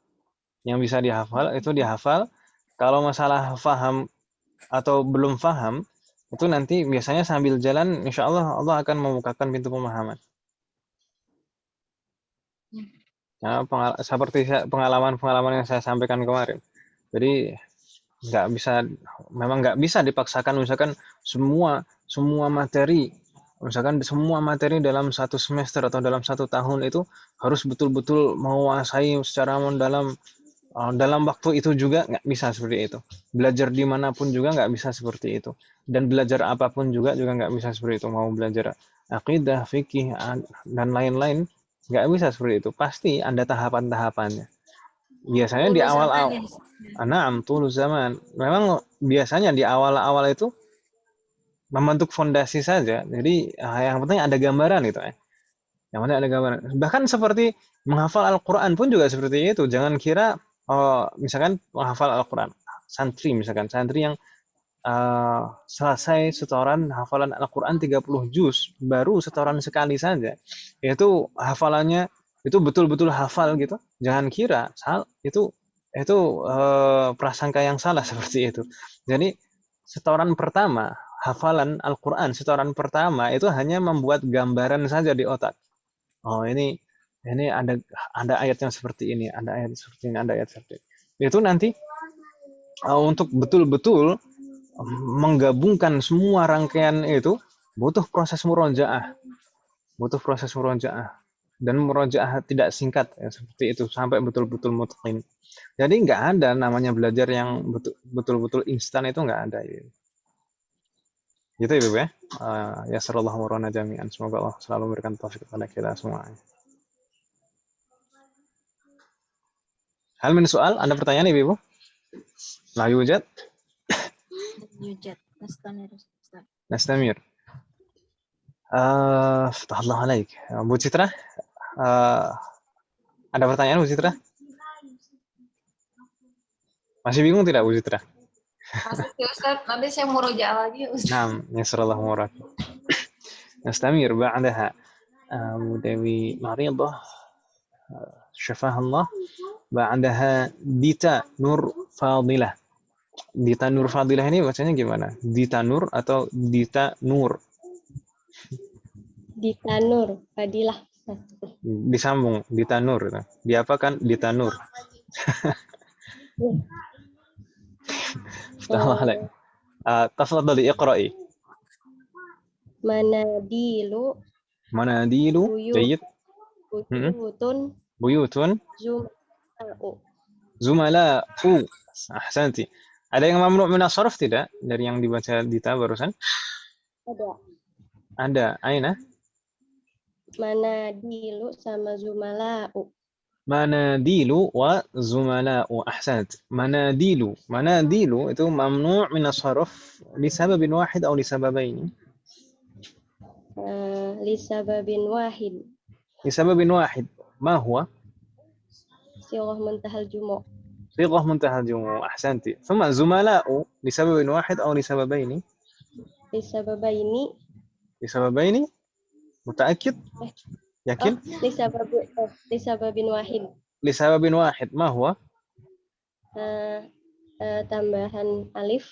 Yang bisa dihafal itu dihafal. Kalau masalah paham atau belum paham, itu nanti biasanya sambil jalan, insya Allah Allah akan membukakan pintu pemahaman. Nah, seperti pengalaman-pengalaman yang saya sampaikan kemarin. Jadi memang nggak bisa dipaksakan misalkan semua materi, misalkan semua materi dalam satu semester atau dalam satu tahun itu harus betul-betul menguasai secara mendalam dalam waktu itu juga nggak bisa seperti itu. Belajar dimanapun juga nggak bisa seperti itu. Dan belajar apapun juga nggak bisa seperti itu. Mau belajar akidah, fikih, dan lain-lain nggak bisa seperti itu. Pasti ada tahapan-tahapannya. Biasanya di awal-awal, tulu zaman. Memang biasanya di awal-awal itu membentuk fondasi saja. Jadi yang penting ada gambaran itu. Yang penting ada gambaran. Bahkan seperti menghafal Al-Quran pun juga seperti itu. Jangan kira misalkan menghafal Al-Quran. Santri yang selesai setoran hafalan Al-Quran 30 juz, baru setoran sekali saja. Itu hafalannya itu betul-betul hafal gitu. Jangan kira itu prasangka yang salah seperti itu. Jadi setoran pertama hafalan Al-Quran, setoran pertama itu hanya membuat gambaran saja di otak. Oh ini ada ayat yang seperti ini, ada ayat seperti ini, ada ayat seperti ini. Itu nanti untuk betul-betul menggabungkan semua rangkaian itu butuh proses murojaah, dan murojaah tidak singkat ya, seperti itu sampai betul-betul mutqin. Jadi nggak ada namanya belajar yang betul-betul instan, itu nggak ada. Gitu ya, Ibu ya. Ya sallallahu warana jami'an. Semoga Allah selalu memberikan taufik kepada kita semua. Hal min soal, ada pertanyaan Ibu? La yujad? Yujad. Nastamir. Fatahullah alaik. Bu Citra, ada pertanyaan Bu Citra? Masih bingung tidak Bu Citra? Masih sih Ustaz, nanti saya mau rojak lagi Ustaz. Naam, yasrallahu warakum. Nastamir ba'daha. Bu Dewi Maridah, syafaha Allah. Ba'daha Dita Nur Fadilah. Dita Nur Fadilah ini bacanya gimana? Dita Nur atau Dita Nur? Dita Nur Fadilah. Disambung Dita Nur. Diapakan Dita Nur? Tafadhali iqra'i. Manadilu. Jayyid. Buyutun. Zumala'u. Ahsanti. Ada yang mamnu' min as-sarf tidak dari yang dibaca Dita barusan? Ada. Aina? Manadilu sama zumala'u. Manadilu wa zumala'u. Ahsant. Manadilu itu mamnu' min as-sarf li sababin wahid atau li sababaini? Li sababin wahid. Li sababin wahid. Ma huwa? Sighah muntahal jumu'. صيغة منتهى الجموع. أحسنتي. ثم زملاء لسبب واحد أو لسببين؟ لسببين. متأكد؟ يقين؟ لسبب واحد. لسبب واحد. ما هو؟ tambahan alif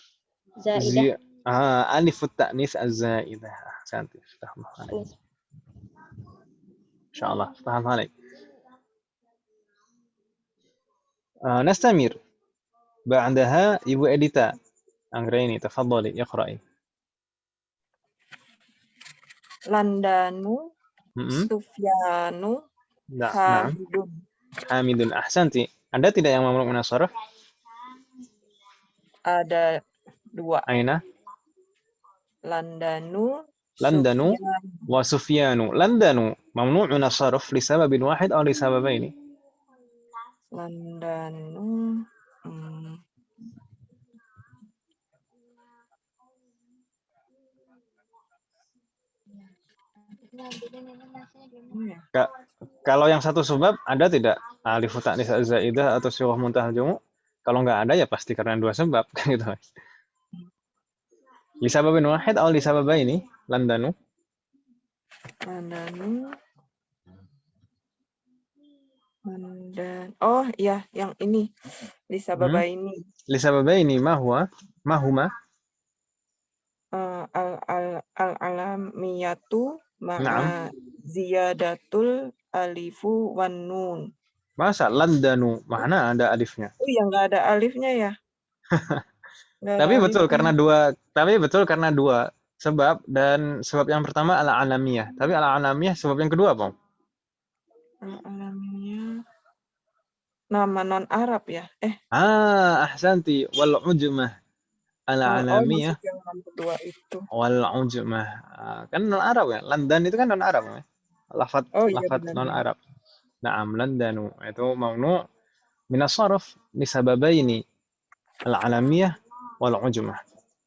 zaidah. ألف التأنيث الزائدة. أحسنتي. إن شاء الله. افتح الله عليك. نستمر. بعدها Ibu Edita Anggraini, tafadhali iqra'i. Landanu, Sufyanu, Hamidun. Hamidun. Ahsanti. Ada tidak yang mamnu' min as-sarf? Ada 2. Aina? Landanu wa Sufyanu. Landanu mamnu' min as-sarf li sababin wahid aw li sababaini? Landanu. Kalau yang satu sebab ada tidak alif ta'nis zaidah atau sighah muntahal jumu'? Kalau nggak ada ya pasti karena 2 sebab gitu. Li sababin wahid atau li sababaini? Landanu. Oh iya, yang ini Lisababaini. Lisababaini ma huwa? Ma huma? Al-alamiyatu ma'a ziyadatul alifu wan nun. Masa landanu mana ada alifnya? Oh ya, nggak ada alifnya ya. Tapi betul karena dua sebab, dan sebab yang pertama al-alamiyah. Tapi al-alamiyah sebab yang kedua apa? Al-alamiyah nama non Arab ya? Ahsanti. Wal ujmah. Al-alamiyah. Yang kedua itu. Wal ujmah. Kan non Arab ya? Landan itu kan non Arab ya? Lafaz non Arab. Naam, landanu itu mamnu' min as-sarf li sababaini al-alamiyah wal ujmah.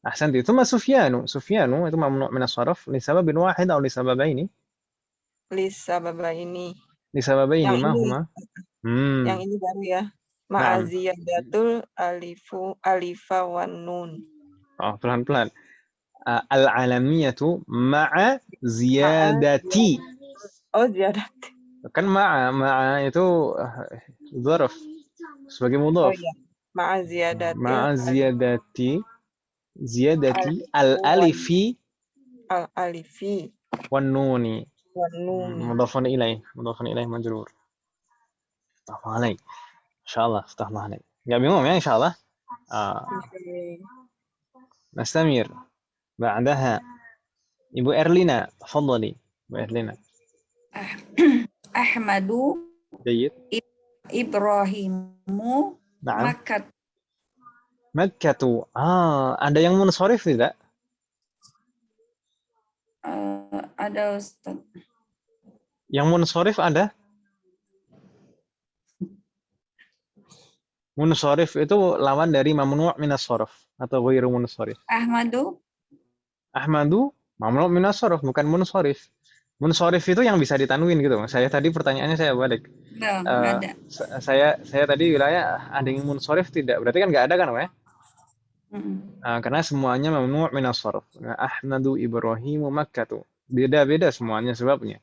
Ahsanti. Thumma Sufyanu itu mamnu' min as-sarf li sababin wahid atau li sababaini? Li sababaini ma huma? Yang ini baru ya. Ma'aziyadatul alifa wan nun. Pelan-pelan. Al-alamiyatu ma'a ziyadati. Ziyadati. Kan ma'a itu dzarf sebagai Oh mudhaf. iya. Ma'a ziyadatil Ma'a ziyadati alif al-alifi al-alifi wan nuni. wan nuni. Mudhafun ilaih majrur. Aftah alaik. Insyaallah, aftah alaik. Enggak bingung ya insyaallah. Oke. Nastamir. Ba'daha Ibu Erlina, tafadhali. Ibu Erlina. Ahmadu Jayyid. Ibrahimu Naam. Makkah. Makkatu. Ada yang munsharif tidak? Ada Ustaz. Yang munsharif ada? Munsharif itu lawan dari mamnu' minas sharaf atau ghairu munsharif. Ahmadu mamnu' minas sharaf, bukan munsharif. Munsharif itu yang bisa ditanwin gitu. Saya tadi pertanyaannya saya balik. Nggak ada. Saya tadi wilayah ada yang munsharif tidak? Berarti kan nggak ada kan, ya? Karena semuanya mamnu' minas sharaf. Ahmadu Ibrahimu Makkatu. Beda-beda semuanya sebabnya.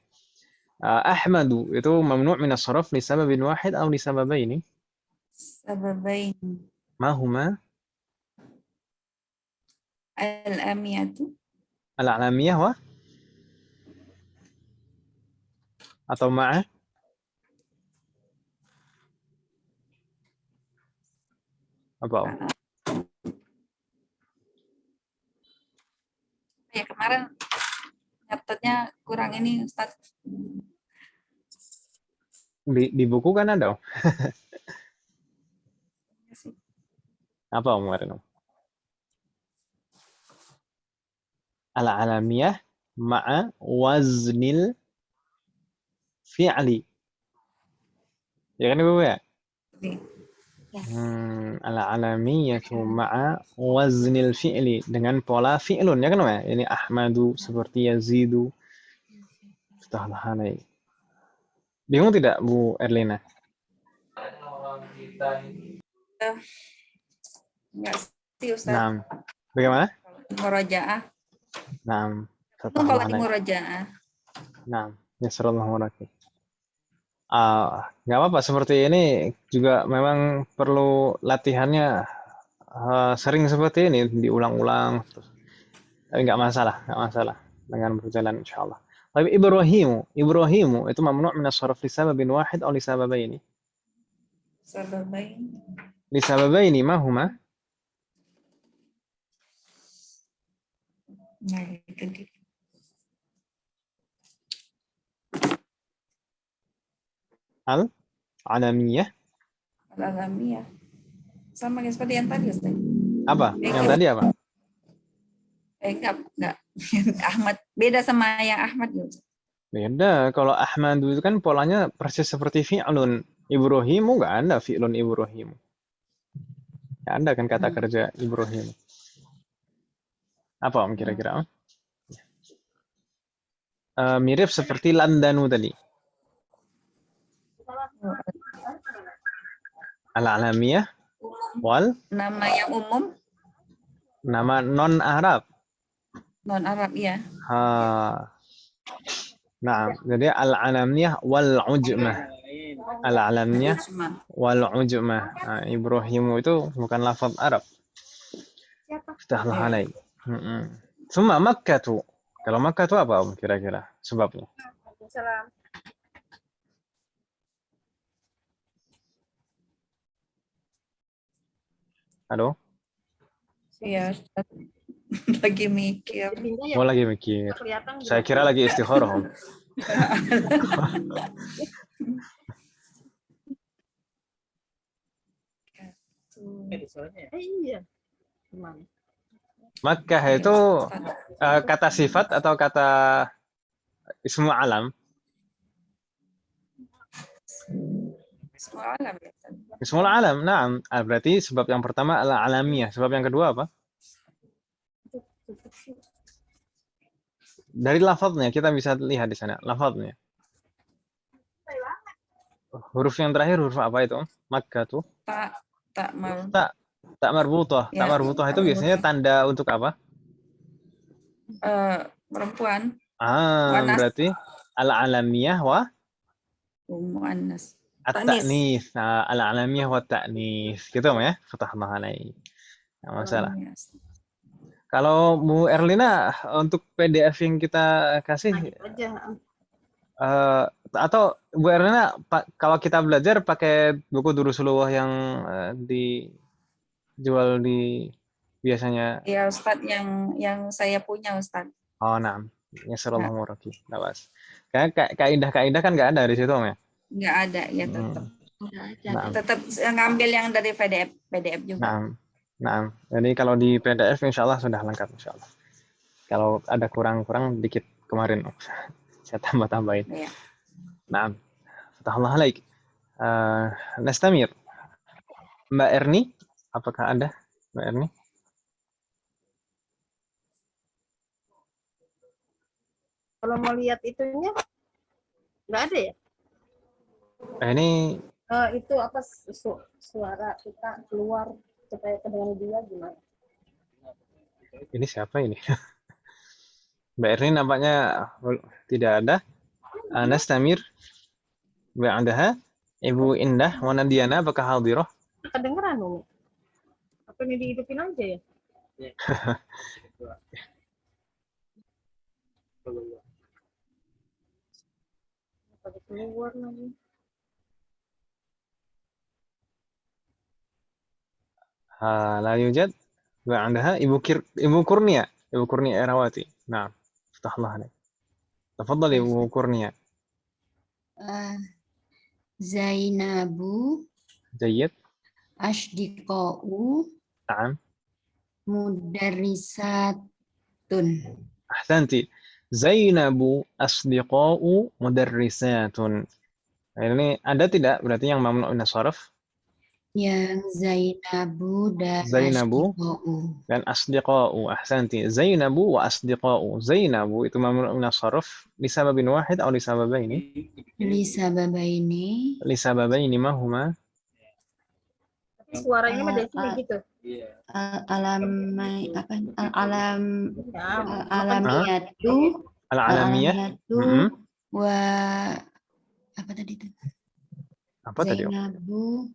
Ahmadu itu mamnu' minas sharaf li sababin wahid atau li sababaini? Sababain. Ma huma? Al-amiyatu. Al-alamiyah wa? Atau ma'a? Apa? Ya kemarin nyatetnya kurang ini Ustaz. Di buku kan ada. Apa kemarin? Al-alamiyah ma'a waznil fi'li. Ya kan Ibu ya? Al-alamiyatu ma'a waznil fi'li, dengan pola fi'lun, ya kan ya? Ini Ahmadu seperti Yazidu. Astaghfirullahaladzim. Bingung tidak Bu Erlina? Enggak sih Ustaz. Nah, bagaimana? Murojaah. Nah, Kalau di murojaah. Nah, yasrallahu laki. Nggak apa-apa, seperti ini juga memang perlu latihannya sering seperti ini, diulang-ulang. Tapi nggak masalah dengan berjalan insyaallah. Tapi Ibrahimu itu mamnu' min as-sarf li sababin wahid atau li sababaini? Sababain. Li sababaini ma huma? Nah, itu dia. Al-alamiyah. Al-alamiyah. Sama kayak seperti yang tadi Ustaz. Apa? Yang tadi apa? Enggak. Ahmad beda sama yang Ahmad ya. Beda. Kalau Ahmadu itu kan polanya persis seperti fi'lun. Ibrahimu nggak ada fi'lun Ibrahimu. Nggak ada kan kata kerja Ibrahim. Apa Om kira-kira? Mirip seperti landanu tadi. Al-alamiyah wal nama yang umum, nama non Arab. non Arab ya. Nah, jadi al-alamiyah wal ujmah. Al-alamiyah wal ujmah. Ibrahim itu bukan lafaz Arab. Aftahlah alaik. Summa Makkah tu. Kalau Makkah itu apa Om kira-kira sebabnya? Halo? Iya, lagi mikir. Oh, lagi mikir. Saya kira lagi istikharah, Om. Makkah itu kata sifat atau kata ismu alam? Semua alam ya. Ismul alam, nah. Berarti sebab yang pertama adalah alamiah. Sebab yang kedua apa? Dari lafadznya kita bisa lihat di sana lafadznya. Huruf yang terakhir huruf apa itu? Makkah tuh? Tak marbutah. Tak marbutah itu biasanya tanda untuk apa? Perempuan. Berarti al-alamiyah muannas. At-ta'nis. Nah, al-alamiyah wa ta'nis. Gitu ya. Fatahullah alaik. Nggak masalah. Kalau Bu Erlina untuk PDF yang kita kasih atau Bu Erlina kalau kita belajar pakai buku Durusulullah yang dijual di biasanya. Ya Ustadz yang saya punya Ustadz. Oh, nah. Yassarallahu warahmatullahi wabarakatuh. Kayak kaidah-kaidah kan nggak ada di situ, Om ya? Nggak ada, ya tetap. Nah. Tetap ngambil yang dari PDF juga. Nah. Jadi kalau di PDF insya Allah sudah lengkap insya Allah. Kalau ada kurang-kurang dikit kemarin, saya tambah-tambahin. Ya. Nah, fatahullah alaik. Nastamir. Mbak Erni, apakah ada Mbak Erni? Kalau mau lihat itunya, nggak ada ya? Ini itu apa suara kita keluar supaya kedengaran dia gimana? Ini siapa ini? Mbak Erni nampaknya tidak ada. Nastamir. Mbak Andaha. Ibu Indah, Wanadiana, apakah hadirah? Kedengeran dong. Apa ini dihidupin aja ya? Pada keluar lagi. La yujad. Mbak Andaha, Ibu Kurnia. Ibu Kurnia Erawati. Nah, fatahullah alaik. Tafadhal Ibu Kurnia. Zainabu Jayyid. Ashdiqa'u Naam. Mudarrisatun. Ahsanti. Zainabu asdiqa'u mudarrisatun. Nah, ini ada tidak berarti yang mamnu min as-sarf? Yang Zainabu dan Zainabu Ashdiqa'u. dan asdiqa'u. Ahsanti. Zainabu wa asdiqa'u. Zainabu itu mamnu min as-sarf li sababin wahid atau li sababaini? Li sababaini. Li sababaini ma huma? Tapi suaranya mah dari sini gitu. Alamiyatu Al-alamiyah. Wa apa tadi itu? Apa tadi? Zainabu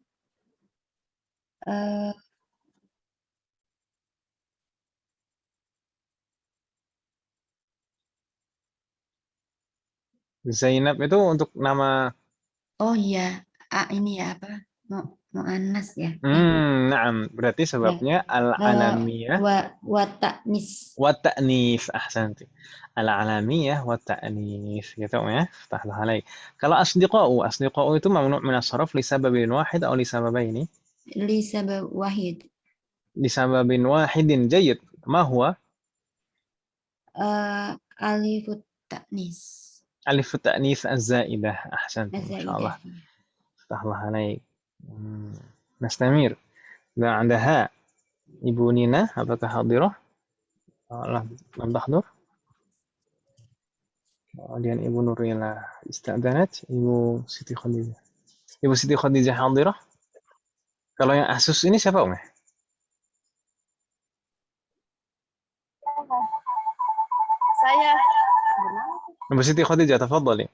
Zainab itu untuk nama. Oh iya, ini ya apa? Mu'annas ya. Naam, berarti sebabnya al-alamiyah wa ta'nis. Wa ta'nis, ahsanti. Al-alamiyah wa ta'nis, gitu ya. Fatahullah alaik. Kalau asdiqa'u itu mamnu' min as-sarf li sababin wahid atau li sababaini? Li sabab wahid. Li sababin wahidin, jayyid. Ma huwa? Alifut ta'nis. Alifut ta'nis az-zaidah, ahsanti. Masyaallah. Fatahullah alaik. Nastamir. Dan Andaha. Ibu Nina, apakah hadirah? Lam tahdur? Kemudian Ibu Nurila istadanat. Ibu Siti Khadijah. Ibu Siti Khadijah hadirah? Kalau yang Asus ini siapa, Om? Saya. Ibu Siti Khadijah, tafadhali.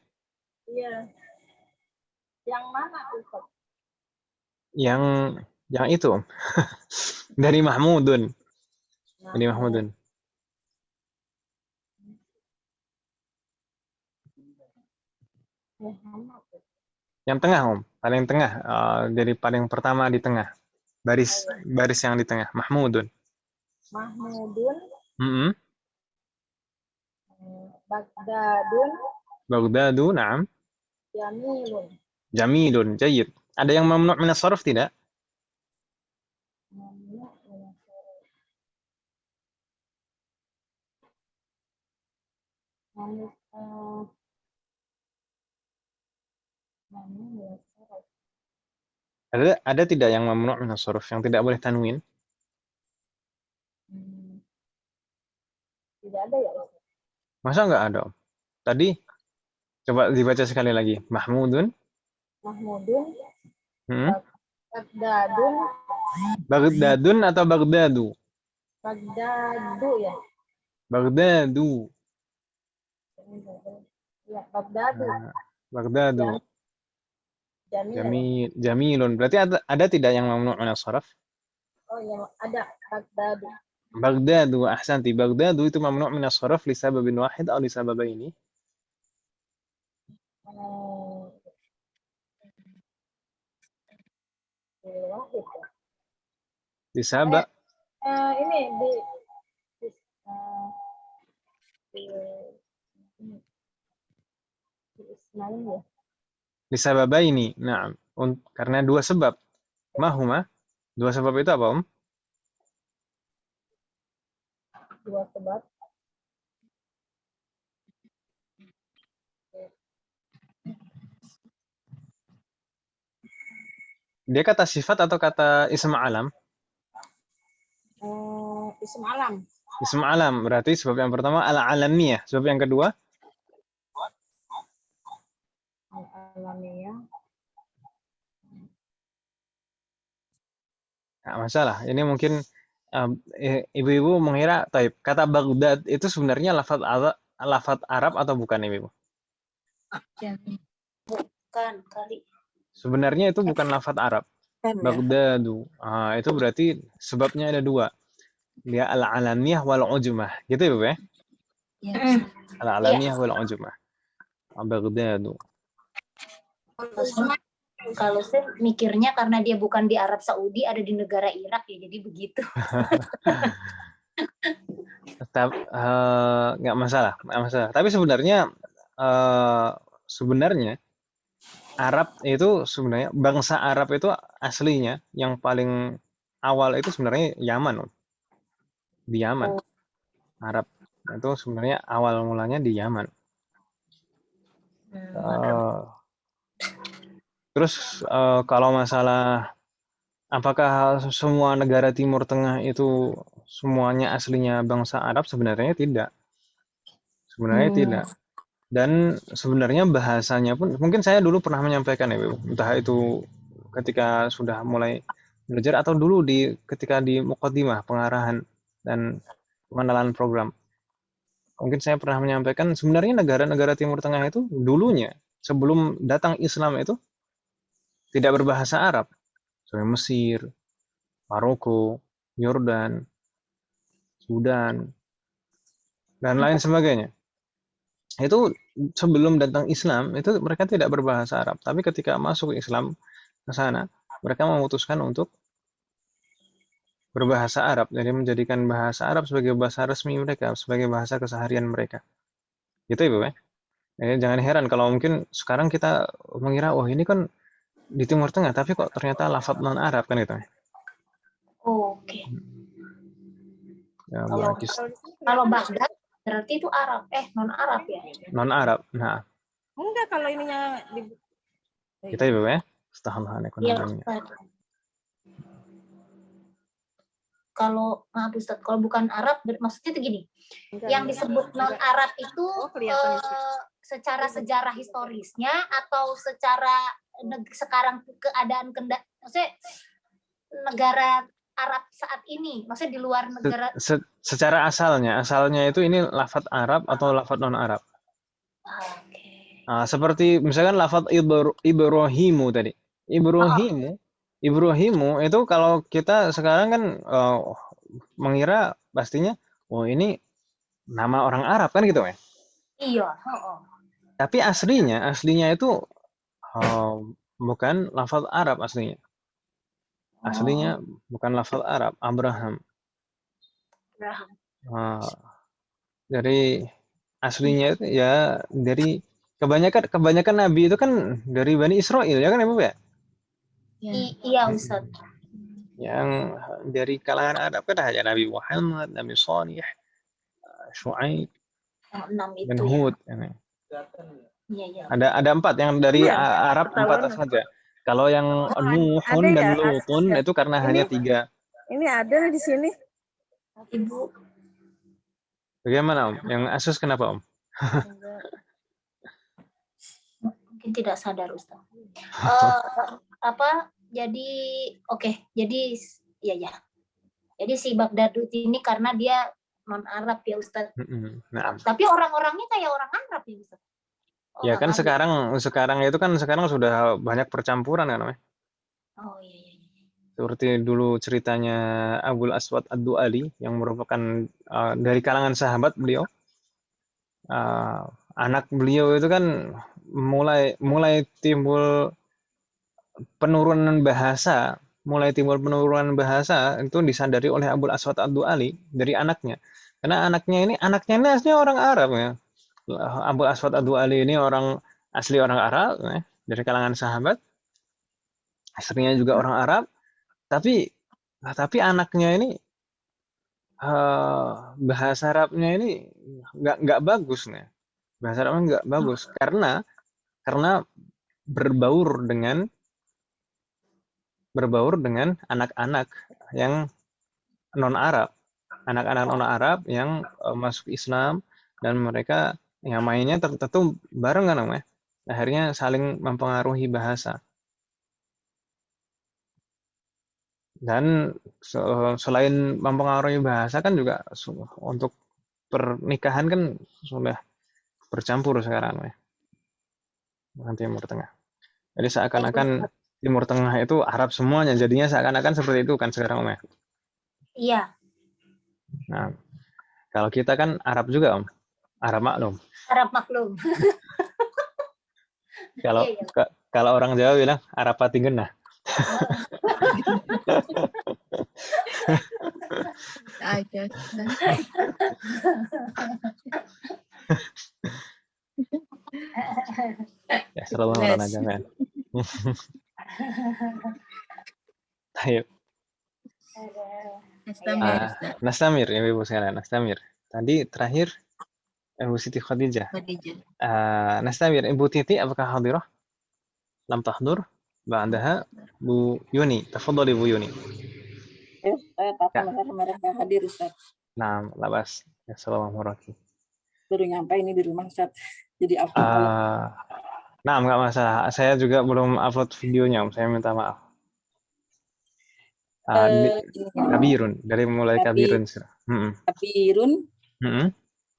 Iya. Yang mana Ustaz? Yang itu, Om. Dari Mahmudun. Dari Mahmudun. Yang tengah, Om. Paling tengah. Dari paling pertama di tengah. Baris yang di tengah. Mahmudun. Mahmudun. Baghdadu, na'am. Jamilun, jayyid. Ada yang mamnu' min as-sarf tidak? Ada tidak yang mamnu' min as-sarf yang tidak boleh tanwin? Tidak ada ya? Masa enggak ada, Om? Tadi coba dibaca sekali lagi. Mahmudun. Baghdadun. Baghdadun atau Baghdadu? Baghdadu ya. Baghdadu. Ya, Baghdadu. Baghdadu. Jamilun. Berarti ada tidak yang mamnu' min as-sarf? Oh yang ada Baghdad. Baghdadu, ahsanti. Baghdadu itu mamnu' min as-sarf li sababin wahid atau li sababaini? Wahid ya. Di sabab Ini di Ismail ya. li sababaini. Nah, karena dua sebab. Mahuma? Dua sebab itu apa, Dua sebab. Dia kata sifat atau kata ism alam? Ism alam. Ism alam. Berarti sebab yang pertama al-alamiyah. Sebab yang kedua? Al-alamiyah. Nggak masalah. Ini mungkin ibu-ibu mengira taib. Kata Baghdad itu sebenarnya lafaz Arab atau bukan, ibu-ibu? Bukan kali. Sebenarnya itu bukan lafaz Arab. Baghdadu. Itu berarti sebabnya ada dua. Dia al-alamiyah wal ujmah. Gitu ibu ya? Al-alamiyah wal ujmah. Baghdadu. Kalau saya mikirnya karena dia bukan di Arab Saudi, ada di negara Irak ya, jadi begitu. Nggak masalah, nggak masalah. Tapi sebenarnya Arab itu sebenarnya bangsa Arab itu aslinya yang paling awal itu sebenarnya Yaman, di Yaman. Arab itu sebenarnya awal mulanya di Yaman. Terus kalau masalah apakah semua negara Timur Tengah itu semuanya aslinya bangsa Arab? Sebenarnya tidak. Sebenarnya tidak. Dan sebenarnya bahasanya pun, mungkin saya dulu pernah menyampaikan ya, entah itu ketika sudah mulai belajar atau dulu ketika di muqaddimah, pengarahan dan pengenalan program. Mungkin saya pernah menyampaikan sebenarnya negara-negara Timur Tengah itu dulunya sebelum datang Islam itu tidak berbahasa Arab. Seperti Mesir, Maroko, Yordan, Sudan, dan lain sebagainya. Itu sebelum datang Islam itu mereka tidak berbahasa Arab, tapi ketika masuk Islam ke sana mereka memutuskan untuk berbahasa Arab, jadi menjadikan bahasa Arab sebagai bahasa resmi mereka, sebagai bahasa keseharian mereka. Gitu ibu ya. Jadi jangan heran kalau mungkin sekarang kita mengira ini kan di Timur Tengah tapi kok ternyata lafaz non Arab kan gitu. Oke. Ya, kalau Baghdad berarti itu Arab, non Arab ya? Non Arab. Nah. Enggak, kalau ininya Kita ibu ya. Astagfirullahaladzim. Iya, kalau maaf Ustaz, kalau bukan Arab maksudnya itu gini. Yang disebut non Arab itu secara sejarah historisnya atau secara sekarang keadaan maksudnya negara Arab saat ini, maksudnya di luar negara. Secara asalnya itu ini lafaz Arab atau lafaz non Arab. Seperti misalkan lafaz Ibrahimu tadi. Ibrahimu itu kalau kita sekarang kan mengira pastinya ini nama orang Arab kan gitu ya. Iya. Tapi aslinya itu bukan lafaz Arab aslinya. Aslinya bukan lafaz Arab, Abraham. Dari aslinya itu ya dari kebanyakan nabi itu kan dari Bani Israel ya kan Ibu ya? Iya Ustaz. Yang dari kalangan Arab kan hanya Nabi Muhammad, Nabi Salih, Syuaib, dan Hud. Iya. Ada 4 yang dari Arab 4 saja. Kalau yang Nuhun dan Lutun itu karena hanya 3. Ini ada di sini. Ibu. Bagaimana Om? Yang Asus kenapa Om? Mungkin tidak sadar Ustaz. Jadi ya. Jadi si Baghdadut ini karena dia non Arab ya Ustaz. Nah. Tapi orang-orangnya kayak orang Arab ya Ustaz. Oh, Ya nggak kan ngambil. sekarang sudah banyak percampuran kan namanya. Oh iya iya. Seperti dulu ceritanya Abul Aswad Ad-Du'ali yang merupakan dari kalangan sahabat beliau. Anak beliau itu kan mulai timbul penurunan bahasa, itu disadari oleh Abul Aswad Ad-Du'ali dari anaknya. Karena anaknya ini aslinya orang Arab ya. Abul Aswad Ad-Du'ali ini asli orang Arab ya, dari kalangan sahabat. Istrinya juga orang Arab, tapi anaknya ini bahasa Arabnya ini nggak bagus nih. Bahasa Arabnya nggak bagus karena berbaur dengan anak-anak yang non Arab, anak-anak non Arab yang masuk Islam dan mereka yang mainnya tentu bareng kan namanya. Akhirnya saling mempengaruhi bahasa. Dan selain mempengaruhi bahasa kan juga untuk pernikahan kan sudah bercampur sekarang ya. Dengan Timur Tengah. Jadi seakan-akan Timur Tengah itu Arab semuanya, jadinya seakan-akan seperti itu kan sekarang Om ya. Iya. Nah, kalau kita kan Arab juga Om, Arab maklum. Arab maklum. Kalau kalau orang Jawa bilang Arab pati genah. Ya selalu orang aja kan. Ayo. Nastamir ya Ibu sekalian, Nastamir. Tadi terakhir Ibu Siti Khadijah. Nastamir, Ibu Titi apakah hadirah? Lam tahdur? Ba'daha Bu Yuni. Tafadhali Bu Yuni. Kemarin nggak hadir Ustaz. Nah, labas. Assalamualaikum. Baru nyampe ini di rumah Ustaz. Jadi upload. Nah, nggak masalah. Saya juga belum upload videonya, Om. Saya minta maaf. Kabirun, dari mulai kabirun. Kabirun,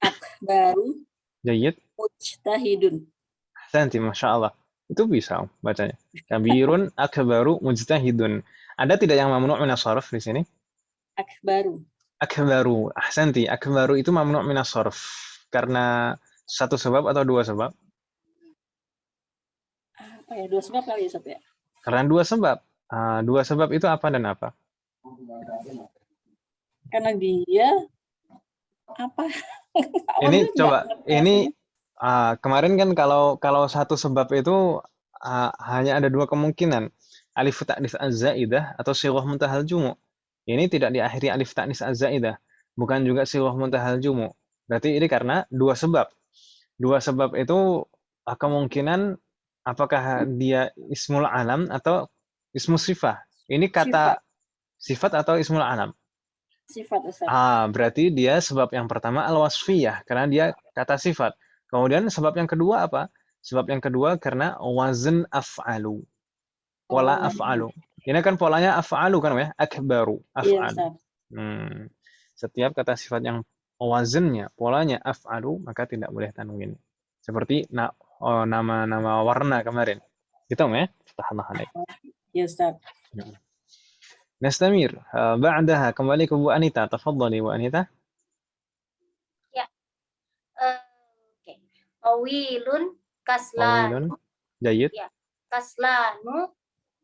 akbaru, Jayyid, mujtahidun. Ahsanti, Masya Allah. Itu bisa Om, bacanya. Kabirun, akbaru, mujtahidun. Ada tidak yang mamnu' min as-sarf di sini? Akbaru. Akbaru, ahsanti. Akbaru itu mamnu' min as-sarf. Karena satu sebab atau dua sebab? Apa ya? Dua sebab kali ya, Ustaz ya? Karena dua sebab. Dua sebab itu apa dan apa? Karena dia apa? Ini coba, ini kemarin kan kalau satu sebab itu hanya ada dua kemungkinan. Alif ta'nis az-zaidah atau sighah muntahal jumu'. Ini tidak diakhiri alif ta'nis az-zaidah, bukan juga sighah muntahal jumu'. Berarti ini karena dua sebab. Dua sebab itu kemungkinan apakah dia ismul alam atau ismu sifah. Ini kata sifat atau ismul alam? Sifat, Ustaz. Berarti dia sebab yang pertama al-wasfiyah karena dia kata sifat. Kemudian sebab yang kedua apa? Sebab yang kedua karena wazn af'alu. Pola af'alu. Ini kan polanya af'alu kan ya? Akbaru, af'alu. Setiap kata sifat yang wazennya, polanya af'alu, maka tidak boleh tanwin. Seperti nama-nama warna kemarin. Gitu ya? Tahanlah alaik. Ya, Ustaz. Nastamir. Ba'daha kembali ke Bu Anita. Tafadhali Bu Anita. Ya. Oke. Tawilun, kaslanu. Jayyid. Ya. Kaslanu,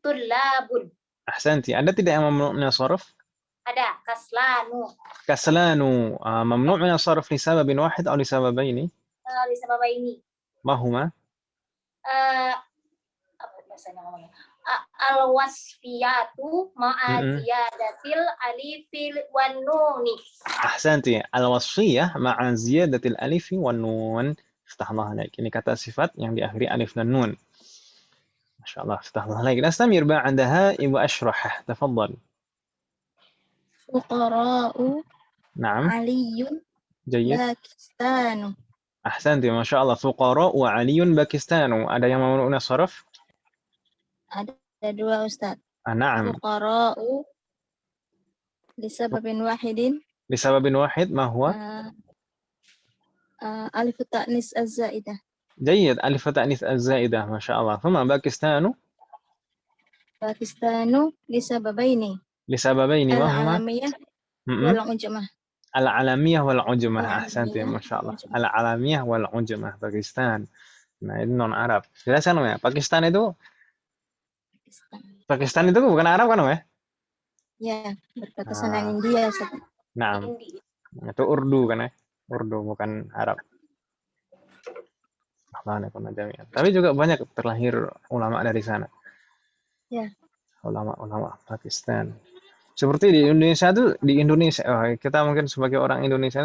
tullabun. Ahsanti. Ada tidak yang mamnu' min as-sarf? Ada. Kaslanu. Kaslanu. Mamnu' min as-sarf li sababin wahid atau li sababaini? Li sababaini. Ma huma? Apa bahasanya ngomongnya? Al-wasfiyatu ma'aziyadatil alifil wan nuni. Ahsanti. Al-wasfiyah ma'aziyadatil alifi wan nun. Iftahullah alaik. Ini kata sifat yang diakhiri alif dan nun. Masya Allah. Iftahullah alaik. Nastamir ba'daha Ibu Ashrahah. Tafadhal. Fuqara'u. Naam. Aliyun. Jayyid. Pakistanu. Ahsanti. Masya Allah. Fuqara'u wa aliyun Pakistanu. Ada yang mamnu' min as-sarf? Ada dua Ustaz. Naam. Fuqara'u lisababin wahidin. Lisababin wahid ma huwa? Alif ta'nis az-zaidah. جيد. ألف التأنيث الزائدة ما شاء الله. ثم باكستان. باكستان لسببين لسببين وهما العالمية م-م. والعجمة. العالمية والعجمة. أحسنت العالمية ما شاء الله. والعجمة. العالمية والعجمة Pakistan. Nah, itu non Arab. Jelasan ya. Pakistan itu bukan Arab kan, ya? Ya, berbatasan dengan Nah, India. Ustaz. nah, itu Urdu kan ya? Urdu bukan Arab. Tapi juga banyak terlahir ulama dari sana. Ya. Ulama-ulama Pakistan. Seperti di Indonesia kita mungkin sebagai orang Indonesia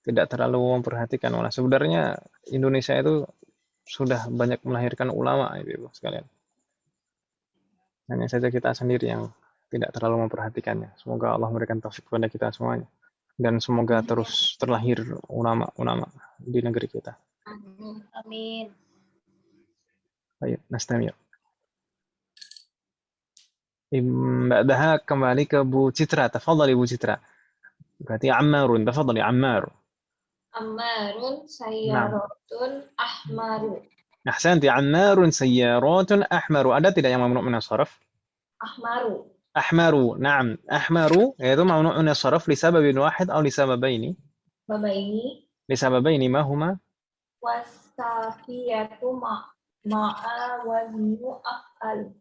tidak terlalu memperhatikan. Malah sebenarnya Indonesia itu sudah banyak melahirkan ulama, Ibu sekalian. Hanya saja kita sendiri yang tidak terlalu memperhatikannya. Semoga Allah memberikan taufik kepada kita semuanya. Dan semoga terus terlahir ulama-ulama di negeri kita. Amin. Baik, nastamir. Ba'daha kembali ke Bu Citra. Tafadhali Bu Citra. Berarti Ammarun. Tafadhali Ammar. Ammarun sayyaratun ahmaru. Ahsanti. Ammarun sayyaratun ahmaru. Ada tidak yang mamnu' min as-sarf? Ahmaru. أحمر. نعم أحمر يدل ممنوع من الصرف لسبب واحد أو لسببين. Babaini. لسببين ما هما؟ Wasafiyatu ma'a waznu af'al.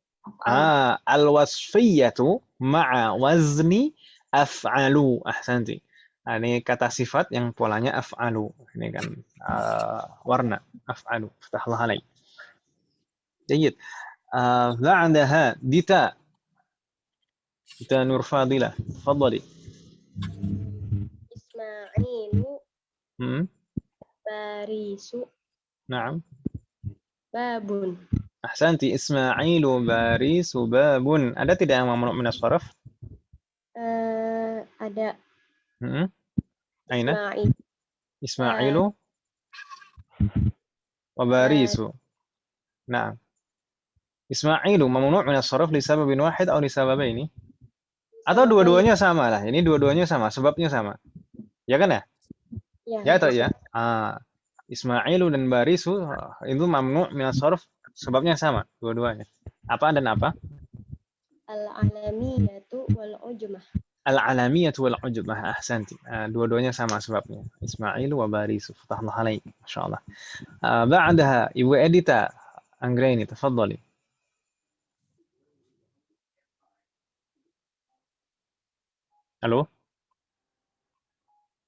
الوصفية مع وزن أفعل. أحسنتي. Ini kata sifat yang polanya af'alu. Ini kan warna af'alu. فتحlah علي. جيد. بعدها ديتا Nur Fadilah, tafadhali. Ismailu Barisu. Naam. Babun. Ahsanti. Ismailu Barisu babun. Ada tidak yang mamnu' min as-sarf? Ada. Aina? Ismailu wa Barisu. Naam. Ismailu mamnu' min as-sarf li sababin wahid atau li sababaini? Atau dua-duanya sama lah. Ini dua-duanya sama, sebabnya sama. Ya kan ya? Ya atau ya? Ismailu dan Barisu itu mamnu' min as-sarf, sebabnya sama dua-duanya. Apa dan apa? Al-alamiyatu wal ujmah. Al-alamiyatu wal ujmah. Ahsanti. Dua-duanya sama sebabnya. Ismailu wa Barisu. Fatahullah alaik. Masyaallah. Ba'daha Ibu Edita Anggraini, tafadhali. Halo?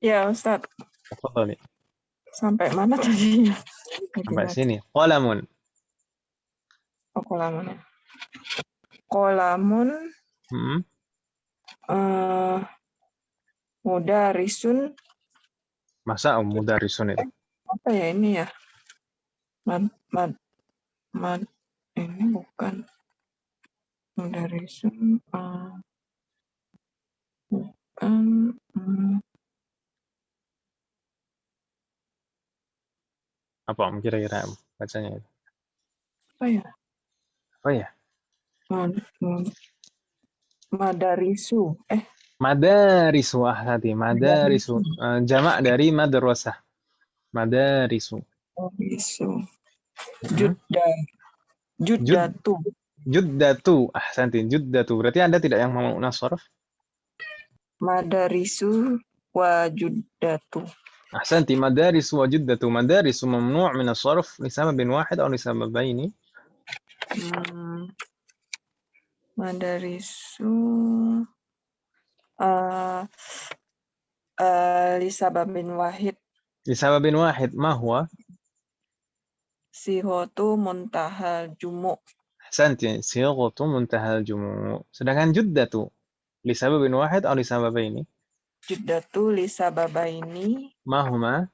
Ya, Ustaz. Tafadhali. Sampai mana tadi? Sampai sini. Qalamun. Oh, qalamun. Qalamun. Mudarisun. Masa mudarisun itu? Apa ya ini ya? Ini bukan mudarisun. Apa kira-kira bacanya itu? Apa ya? Apa ya? Madarisu. Madarisu. Ahsati. Madarisu. Jamak dari madrasah. Madarisu. Madarisu. Juddatu. Juddatu. Ahsanti. Juddatu. Berarti Anda tidak yang mau nasarf? Madarisu wa juddatu. Ahsanti. Madarisu wa juddatu. Madarisu mamnu' min as-sarf li sababin wahid atau li sababaini? Madarisu li sababin wahid. Li sababin wahid. Ma huwa? Sighatu muntahal jumu'. Ahsanti. Sighatu muntahal jumu'. Sedangkan juddatu li sababin wahid atau li sababaini? Juddatu li sababaini. Ma huma?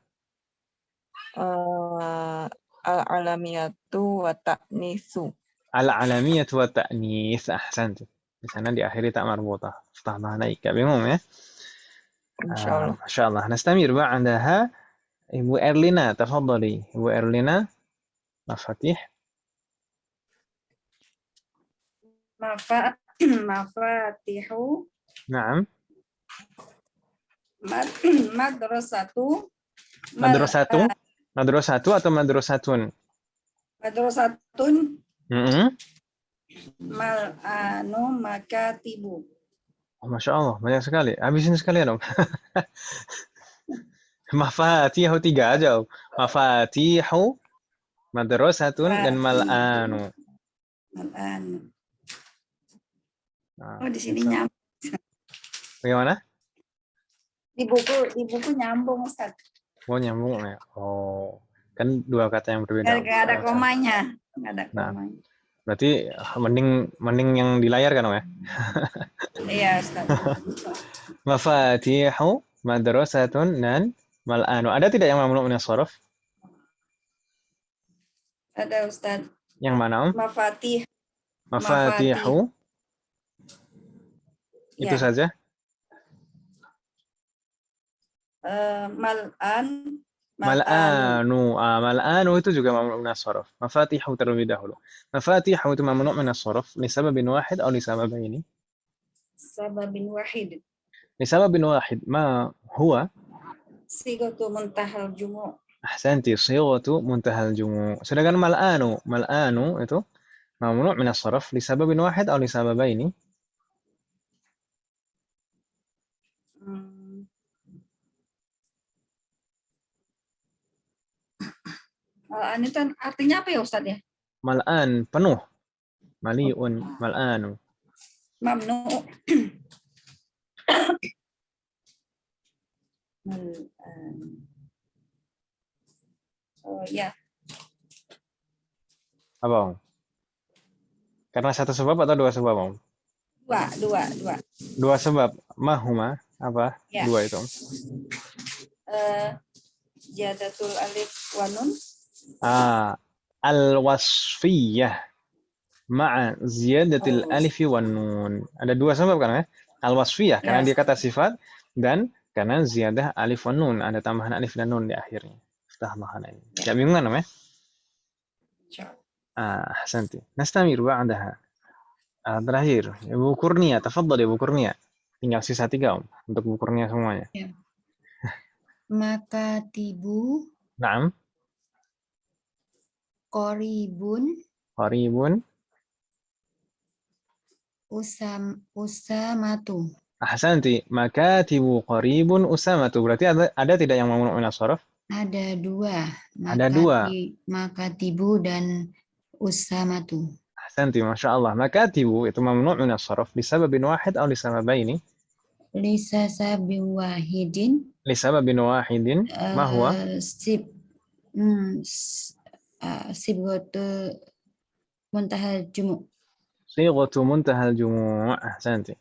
Al-alamiyatu wa ta'nisu. Al-alamiyatu wa ta'nis. Ahsanti. Di sana diakhiri tak marbutah. Fatahullah alaik. Bingung ya? Insyaallah. Masyaallah. Nastamir ba'daha Ibu Erlina, tafadhali. Ibu Erlina, Mafatih. Mafatihu. Naam. Madrasatu. Madrasatu. Madrasatu atau madrasatun? Madrasatun Mm-mm. makatibu. Oh, Masya Allah, banyak sekali. Habisin sekalian, Om. Mafatihu 3 aja, Om. Mafatihu, madrasatun, dan mal'anu. Mal'an. Nah, Oh, di sini bisa. nyambung. Bagaimana? Di buku nyambung, Ustaz. Oh, nyambung ya. Oh, kan 2 kata yang berbeda. Nggak ada komanya. Nggak ada Nah, komanya. berarti mending yang di layar kan, Om ya? Iya, Ustaz. Mafatihu, madrasatun, dan mal'anu. Ada tidak yang mamnu' min as-sarf? Ada, Ustaz. Yang mana, Om? Mafatih. Mafatihu. Itu Ya. saja. Mal'an. Mal'anu. Mal'anu itu juga mamnu' min as-sarf. Mafatihu terlebih dahulu. Mafatihu itu mamnu' min as-sarf li sababin wahid atau li sababaini? Sababin wahid. Li sababin wahid. Ma huwa? Sigatu muntahal jumu'. Ahsanti, sighatu muntahal jumu'. Sedangkan mal'anu itu mamnu' min as-sarf li sababin wahid atau li sababaini? Mal'an itu artinya apa ya, Ustaz ya? Mal'an, penuh. Mali'un, mal'anu. Mamnu. Mal'an. Oh ya. Apa, Om? Karena satu sebab atau 2 sebab, Om? Dua. 2 sebab. Mahuma, apa? Ya. 2 itu, Om. Ziyadatul alif wa nun. Al-wasfiyah ma'a ziyadatil alif wan nun. Ada 2 sebab kan ya? Al-wasfiyah karena Yes. dia kata sifat, dan karena ziyadah alif wan nun, ada tambahan alif dan nun di akhirnya. Tambahan ini. Enggak bingung kan, Om ya? Ahsanti. Nastamir ba'daha. Terakhir, Ibu Kurnia, tafadhal Ibu Kurnia. Tinggal sisa 3, Om, untuk Ibu Kurnia semuanya. Ya. Makatibu, Naam, qoribun, qaribun. usamatu. Ahsanti. Makatibu qaribun usamatu. Berarti ada tidak yang mamnu' min as-sarf? Ada 2. Ada 2. Makatibu dan usamatu. Ahsanti, Masya Allah. Makatibu itu mamnu' min as-sarf lisababin wahid atau lisababaini? Lisasabi wahidin. Lisababin wahidin. Ma huwa? Sibghatu muntahal jumu'. Sighatu muntahal jumu'. Ahsanti.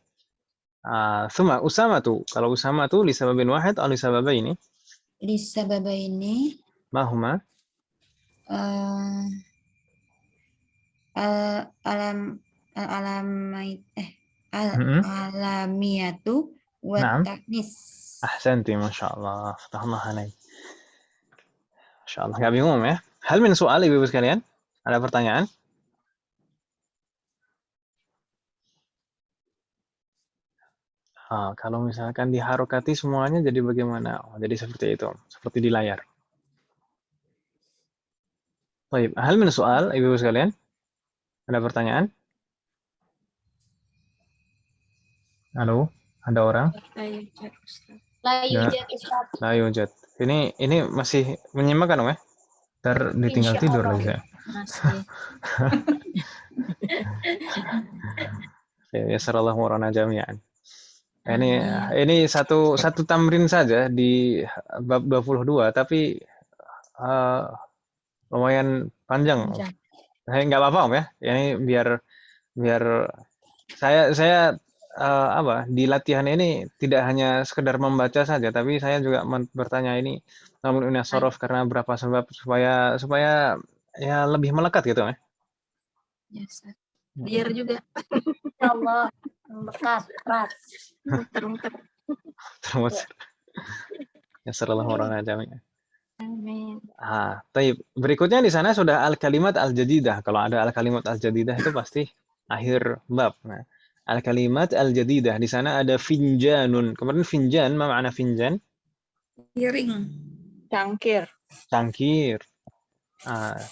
Thumma usamatu. Kalau usamatu lisababin wahid atau lisababaini? Lisababaini. Ma huma? Alamiyatu wa Naam. taknis. Ahsanti, Masya Allah. Fatahullah alaik. Masya Allah. Nggak bingung ya? Hal min soal, Ibu-Ibu sekalian? Ada pertanyaan? Kalau misalkan diharokati semuanya jadi bagaimana? Jadi seperti itu. Seperti di layar. Baik. Hal min soal, Ibu-Ibu sekalian? Ada pertanyaan? Halo? Ada orang? La yujad. Ini masih menyimak kan, Om ya? Ntar ditinggal tidur lagi saya. Ya sarallahu warana jami'an. Ini satu tamrin saja di bab 22, tapi lumayan panjang. Nggak apa-apa, Om ya. Ini biar saya di latihan ini tidak hanya sekedar membaca saja, tapi saya juga bertanya ini namun ini sorof karena berapa sebab supaya ya lebih melekat gitu ya. Yes. Biar juga. Ya Allah, melekat, erat. Muter-muter. Ya seralah orang aja. Amin. Taib. Berikutnya di sana sudah al-kalimat al-jadidah. Kalau ada al-kalimat al-jadidah itu pasti akhir bab. Nah, al-kalimat al-jadidah di sana ada finjanun. Kemarin finjan, apa makna finjan? Piring. Cangkir. Cangkir.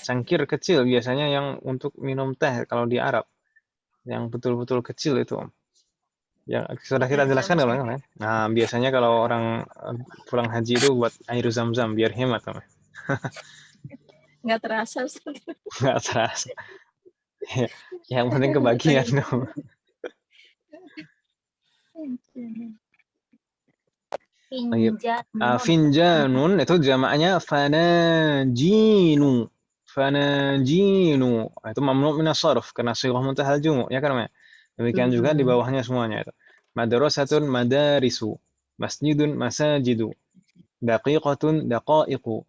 Cangkir kecil biasanya yang untuk minum teh kalau di Arab. Yang betul-betul kecil itu. Yang sudah kita jelaskan kalau ya. Nah, biasanya kalau orang pulang haji itu buat air zam-zam biar hemat. Nggak terasa. Nggak terasa. Yang penting kebagian dong. Finjanun itu jamaknya fanajinu. Fanajinu. Itu mamnu minas sharf karena sighah muntahal jumu ya kan, ya. Demikian juga di bawahnya semuanya itu. Madrasatun madarisu. Masjidun masajidu. Daqiqatun daqaiqu.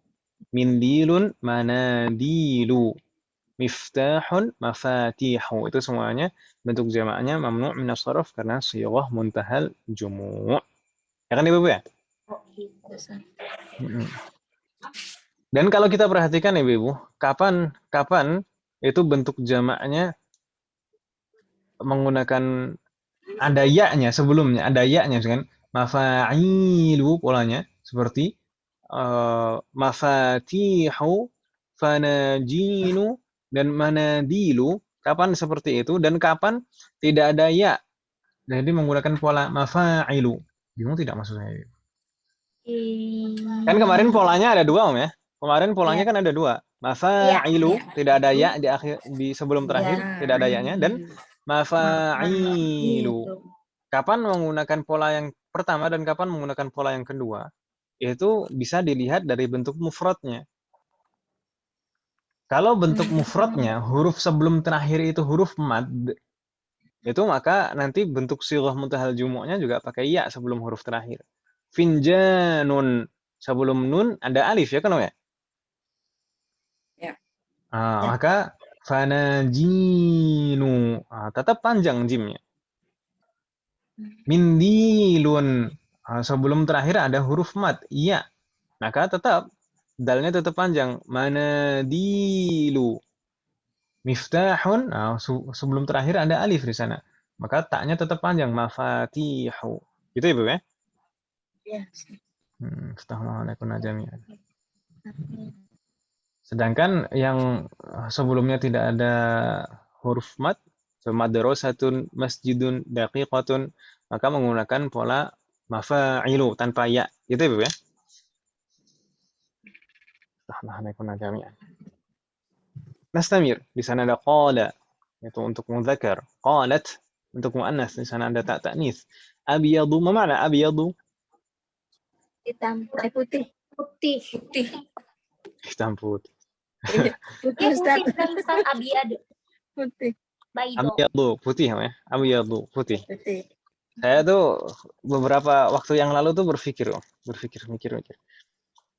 Mindilun manadilu. Miftahun mafatihu. Itu semuanya bentuk jamaknya mamnu minas sharf karena sighah muntahal jumu. Ya kan Ibu ya? Dan kalau kita perhatikan Ibu, kapan itu bentuk jamaknya menggunakan ada ya-nya sebelumnya, ada ya-nya kan? Mafa'ilu polanya seperti mafatihu, fanajinu dan manadilu. Kapan seperti itu dan kapan tidak ada ya. Jadi menggunakan pola mafa'ilu. Bingung tidak maksud saya? Kan kemarin polanya ada dua, Om ya. Kemarin polanya kan ada dua. Mafa'ilu tidak ada ya di akhir di sebelum terakhir, tidak ada ya-nya dan mafa'ilu. Kapan menggunakan pola yang pertama dan kapan menggunakan pola yang kedua? Itu bisa dilihat dari bentuk mufradnya. Kalau bentuk mufradnya huruf sebelum terakhir itu huruf mad, itu maka nanti bentuk sighah muntahal jumu'nya juga pakai ya sebelum huruf terakhir. Finjanun sebelum nun ada alif ya kan ya? Ya. Maka fanajinu tetap panjang jimnya. Mindilun sebelum terakhir ada huruf mad iya. Maka tetap dalnya tetap panjang. Manadilu. Miftahun, sebelum terakhir ada alif di sana. Maka taknya tetap panjang, mafatihu. Gitu ya, Bu ya? Iya. Astagfirullahaladzim jami'an. Sedangkan yang sebelumnya tidak ada huruf mad, madrasatun, masjidun, daqiqatun, maka menggunakan pola mafa'ilu tanpa ya. Gitu ya, Bu ya? Astagfirullahaladzim jami'an. Nastamir, di sana ada qala, itu untuk muzakkar. Qalat, untuk muannas, di sana ada tak ta'nis. Abyadu, apa makna abyadu? Hitam, putih. Hitam putih. Putih, Ustaz. Abyadu. Putih. Abyadu, putih ya? Abyadu, putih. Saya tuh beberapa waktu yang lalu tuh mikir.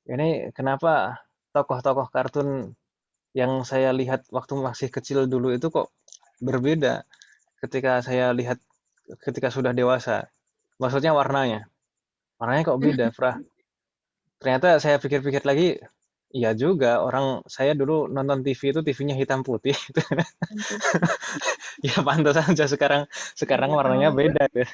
Ini kenapa tokoh-tokoh kartun yang saya lihat waktu masih kecil dulu itu kok berbeda ketika saya lihat ketika sudah dewasa. Maksudnya warnanya. Warnanya kok beda, Frah. Ternyata saya pikir-pikir lagi, iya juga, orang saya dulu nonton TV itu TV-nya hitam putih. Ya pantas saja sekarang warnanya beda ya.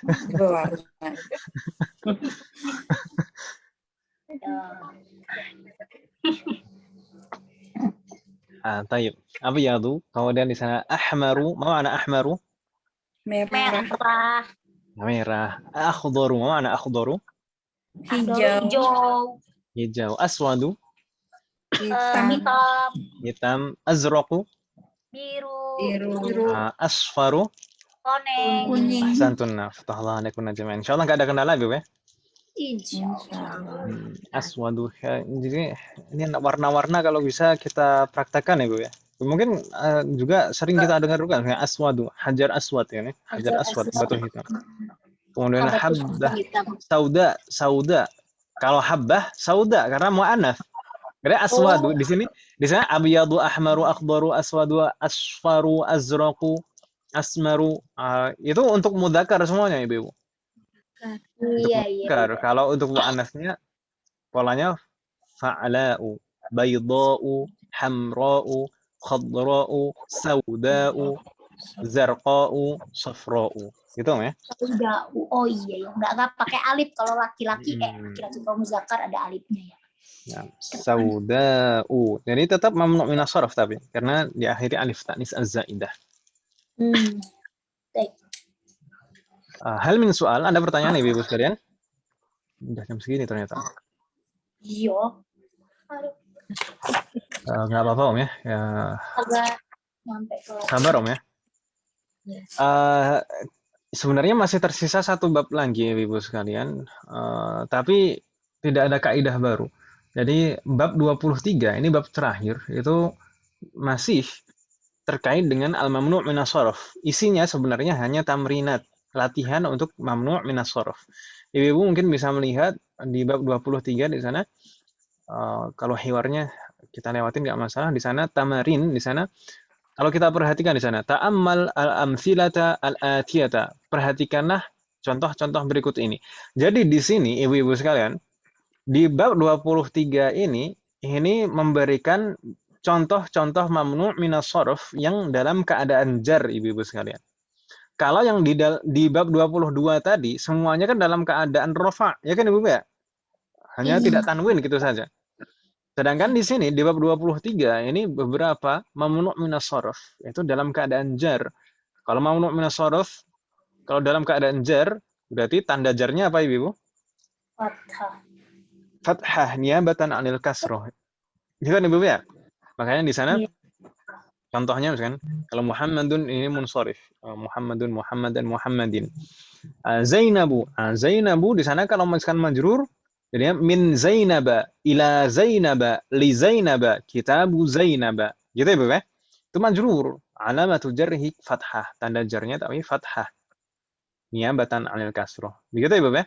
Taib. Abyadu, kemudian di sana ahmaru, mana ahmaru? Merah. Merah. Akhdaru, mana akhdaru? Hijau. Aswadu? Hitam. Azraqu? Biru. Asfaru? Kuning. Ahsantun. Fatahullah alaikum jami'an. Insyaallah enggak ada kendala, Bu ya? Aswadu. Jadi ini warna-warna kalau bisa kita praktekkan ya, Bu ya. Mungkin juga sering kita dengar juga kayak aswadu, hajar aswad ya nih. Hajar aswad, batu hitam. Kemudian habbah sauda. Kalau habbah sauda karena muannats. Karena aswadu di sana abyadu, ahmaru, akhdaru, aswadu, asfaru, azraqu, asmaru. Itu untuk mudzakkar semuanya, Ibu. Iya. Kalau untuk muannasnya polanya fa'la'u, bayda'u, hamra'u, khadra'u, sauda'u, zarqa'u, safra'u. Gitu ya? Sauda'u. Oh iya ya, enggak pakai alif kalau laki-laki. Laki-laki kalau muzakkar ada alifnya ya. Nah, sauda'u. Jadi tetap mamnu' minas sharaf tapi karena diakhiri alif ta'nis az-zaidah. Baik. Hal min soal, ada pertanyaan Ibu sekalian? Udah jam segini ternyata. Iya. Aduh, Nggak apa-apa Om ya. agak nyampe ke Sabar Om ya. Sebenarnya masih tersisa satu bab lagi Ibu sekalian, tapi tidak ada kaidah baru. Jadi bab 23 ini bab terakhir itu masih terkait dengan al-mamnu' minas sharaf. Isinya sebenarnya hanya tamrinat, latihan untuk mamnu' minas sharaf. Ibu mungkin bisa melihat di bab 23 di sana, kalau hiwarnya kita lewatin nggak masalah. Di sana tamarin, di sana kalau kita perhatikan di sana ta'ammal al-amthilata al-atiyata. Perhatikanlah contoh-contoh berikut ini. Jadi di sini ibu-ibu sekalian, di bab 23 ini memberikan contoh-contoh mamnu' minas sharaf yang dalam keadaan jar ibu-ibu sekalian. Kalau yang di bab 22 tadi semuanya kan dalam keadaan rafa, ya kan Ibu ya? Hanya tidak tanwin gitu saja. Sedangkan di sini di bab 23 ini beberapa mamnu' minas sharaf itu dalam keadaan jar. Kalau mamnu' minas sharaf kalau dalam keadaan jar berarti tanda jarnya apa Ibu? fathah. Fathah niyabatan 'anil kasrah. Gitu kan Ibu ya? Makanya di sana contohnya misalkan kalau Muhammadun ini munsharif, Muhammadun, Muhammadan, Muhammadin. Zainabu, Zainabu di sana kalau misalkan majrur jadinya min Zainaba ila Zainaba li Zainaba kitabu Zainaba. Gitu ya, Bu ya? Itu majrur, alamatul jarhi fathah, tanda jarnya tapi fathah. Niyabatan 'anil kasrah. Begitu ya, Bu ya?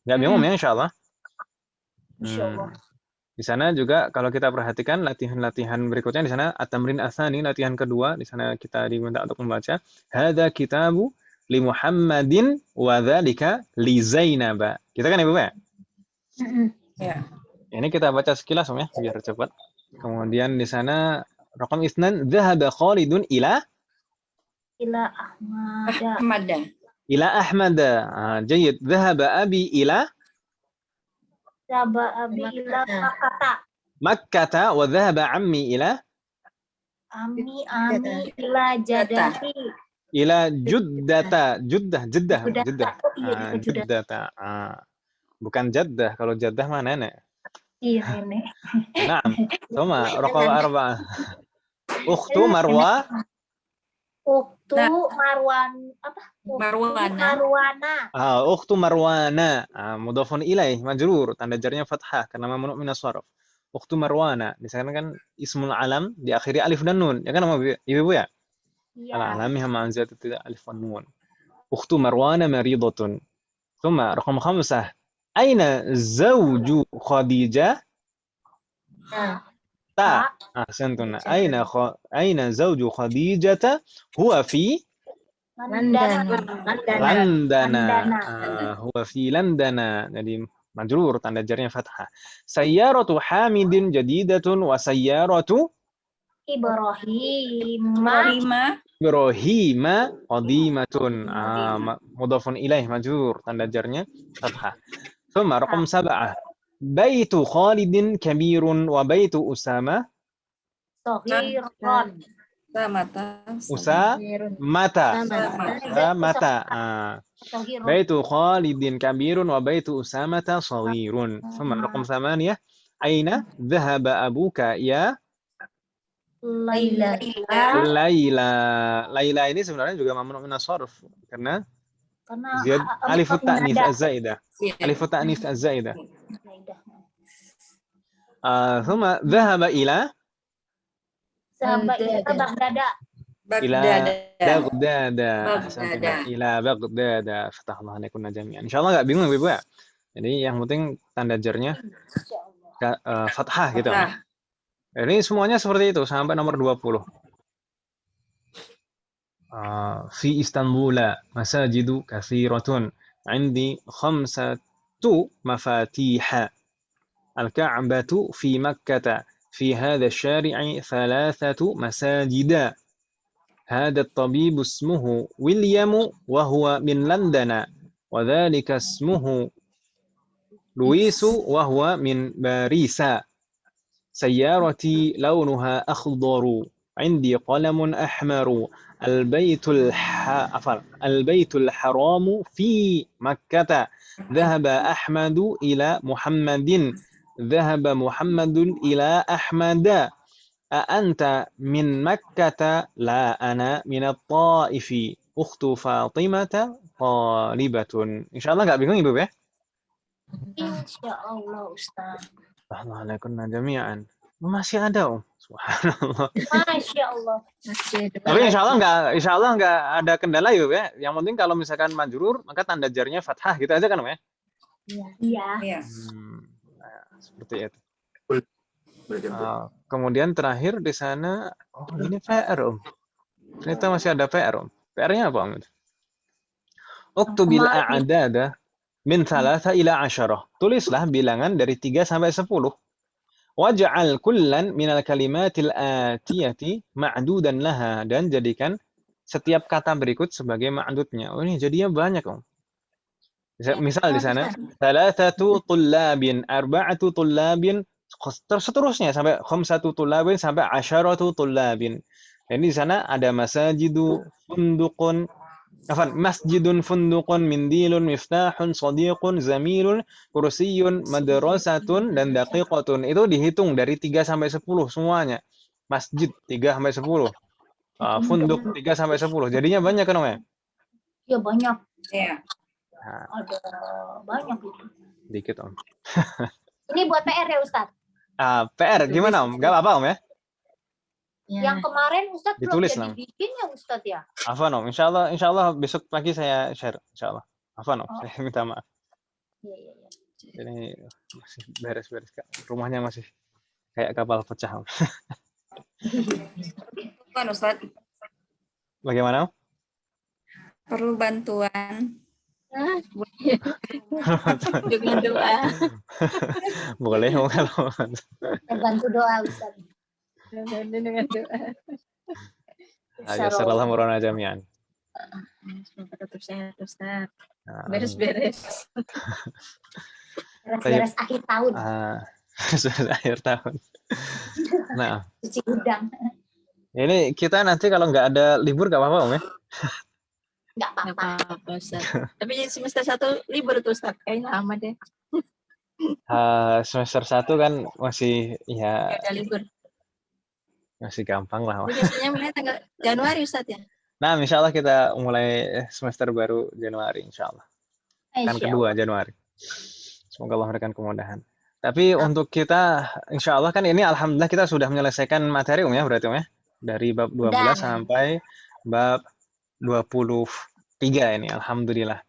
Enggak bingung ya insyaallah. Insyaallah. Di sana juga kalau kita perhatikan latihan-latihan berikutnya di sana at-tamrin ats-tsani, latihan kedua, di sana kita diminta untuk membaca hadza kitabu li Muhammadin wa dzalika li Zainab. Kita kan Ibu ya? Ya. Ini kita baca sekilas Om ya biar cepat. Kemudian di sana raqam isnan dzahaba Khalidun ila Ahmada. Ila Ahmada. Jayyid. Dzahaba abi ila Abi ila Makkata wa dhahaba ammi ila Ami ila Jadati. Ila Juddata. Jeddah. Iya, Juddata. Bukan Jaddah. Kalau Jaddah mah nenek. Iya, nenek. Naam. Sama raqam arba'ah. Ukhtu Marwa. Ukhtu Marwana. Ukhtu Marwana. Mudhafun ilaih majrur, tanda jarnya fathah karena mamnu' minas sharaf. Ukhtu Marwana. Di sana kan ismul alam diakhiri alif dan nun. Ya kan Ibu ya? Iya. Al-alamiha ma'a ziyadati alif wan nun. Ukhtu Marwana maridatun. Thumma raqam 5. Aina zawju Khadijah? Ta. Ahsantun. Aina zawju Khadijata? Huwa fi Landana. Huwa fi Landana. Jadi majrur, tanda jarnya fathah. Sayyaratu Hamidin jadidatun wa sayyaratu Ibrahima qadimatun. Mudhafun ilaih majrur, tanda jarnya fathah. Thumma raqam 7. Baitu Khalidin kabirun wa baitu Usama Saghirun. Mata. Baitu Khalidin kabirun wa baitu Usamata saghirun. Thumma raqam 8. Aina dhahaba abuka ya Laila. Laila ini sebenarnya juga mamnu' minas sharaf karena alifut ta'nits az-zaidah. Alifut ta'nits az-zaidah. Thumma dhahaba ila Baghdad. Fatahullah alaikum jami'an. Insyaallah enggak bingung Ibu ya. Jadi yang penting tanda jarnya fathah gitu. Ini semuanya seperti itu sampai nomor 20. Fi Istanbul masajidu katsiratun. Indi 5 mafatiha. Al-Ka'batu fi Makkah. في هذا الشارع 3 مساجد. هذا الطبيب اسمه ويليام وهو من لندن وذلك اسمه Luisu wa huwa min barisa. Sayyarati launuha akhdaru. Indi qalamun ahmaru. Al-baitul haramu fi Makkah. Dhahaba Ahmadu ila Muhammadin. Dhahaba Muhammadun ila Ahmada. A'anta min Makkah? La ana min at-Taifi. Ukhtu Fatimata talibatun. Insyaallah nggak bingung Ibu ya? Insya Allah Ustaz. Alaikumna jami'an. Masih ada Subhanallah. Masya Allah. Tapi insya Allah nggak ada kendala ya. Yang penting kalau misalkan majrur maka tanda jarnya fathah gitu aja kan ya. Iya. Nah, seperti itu. Kemudian terakhir di sana, ini PR Ternyata masih ada PR PR-nya apa Uktubil a'dada min 3 ila 10. Tulislah bilangan dari 3 sampai 10. Waj'al kullan minal kalimatil atiyati ma'dudan laha, dan jadikan setiap kata berikut sebagai ma'dudnya. Ini jadinya banyak Misal di sana, 3 tullabin, 4 tullabin, seterusnya sampai 5 tullabin sampai 10 tullabin. Jadi di sana ada masjidun fundukun, mindilun, miftahun, sadiqun, zamilun, kursiyun, madrasatun, dan daqiqatun. Itu dihitung dari 3 sampai 10 semuanya. Masjid 3 sampai 10. Funduk 3 sampai 10. Jadinya banyak kan ya? Iya banyak. Iya. Ada banyak itu. Dikit Ini buat PR ya Ustaz? PR gimana Gak apa-apa ya? Yang kemarin Ustadz ditulis belum jadi bikin ya Ustadz ya? Afwan Insya Allah besok pagi saya share Insya Allah. Afwan saya minta maaf. Iya. Ini masih beres-beres Kak. Rumahnya masih kayak kapal pecah. Bantuan Ustadz. Bagaimana? Perlu bantuan. Dengan doa. Boleh kalau Bantu doa Ustadz. Dengan doa. Ayo salam murana jami'an. Semoga tetap sehat Ustaz. Beres-beres. Beres-beres akhir tahun. Beres akhir tahun. Nah. Cuci gudang. Ini kita nanti kalau nggak ada libur nggak apa-apa ya? Nggak apa-apa Ustaz. Tapi semester 1 libur tuh Ustaz. Kayaknya lama deh. Semester 1 kan masih ya. Ada libur. Masih gampang lah. Biasanya mulai tanggal Januari Ustaz ya? Nah, insya Allah kita mulai semester baru Januari, insya Allah. Kan kedua Januari. Semoga Allah memberikan kemudahan. Tapi untuk kita, insya Allah kan ini alhamdulillah kita sudah menyelesaikan materi ya berarti ya. Dari bab 12 sampai bab 23 ini, alhamdulillah.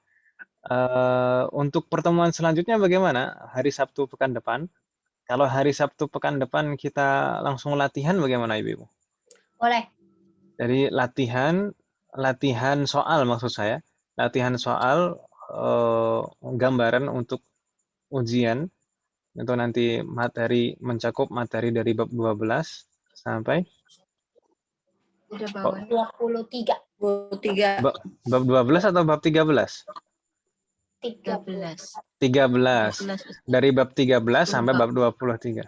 Untuk pertemuan selanjutnya bagaimana? Hari Sabtu pekan depan. Kalau hari Sabtu pekan depan kita langsung latihan bagaimana Ibu? Boleh. Jadi latihan soal maksud saya. Latihan soal gambaran untuk ujian. Itu nanti mencakup materi dari bab 12 sampai 23. Bab 12 atau bab 13? 13. Dari bab 13 sampai bab 23.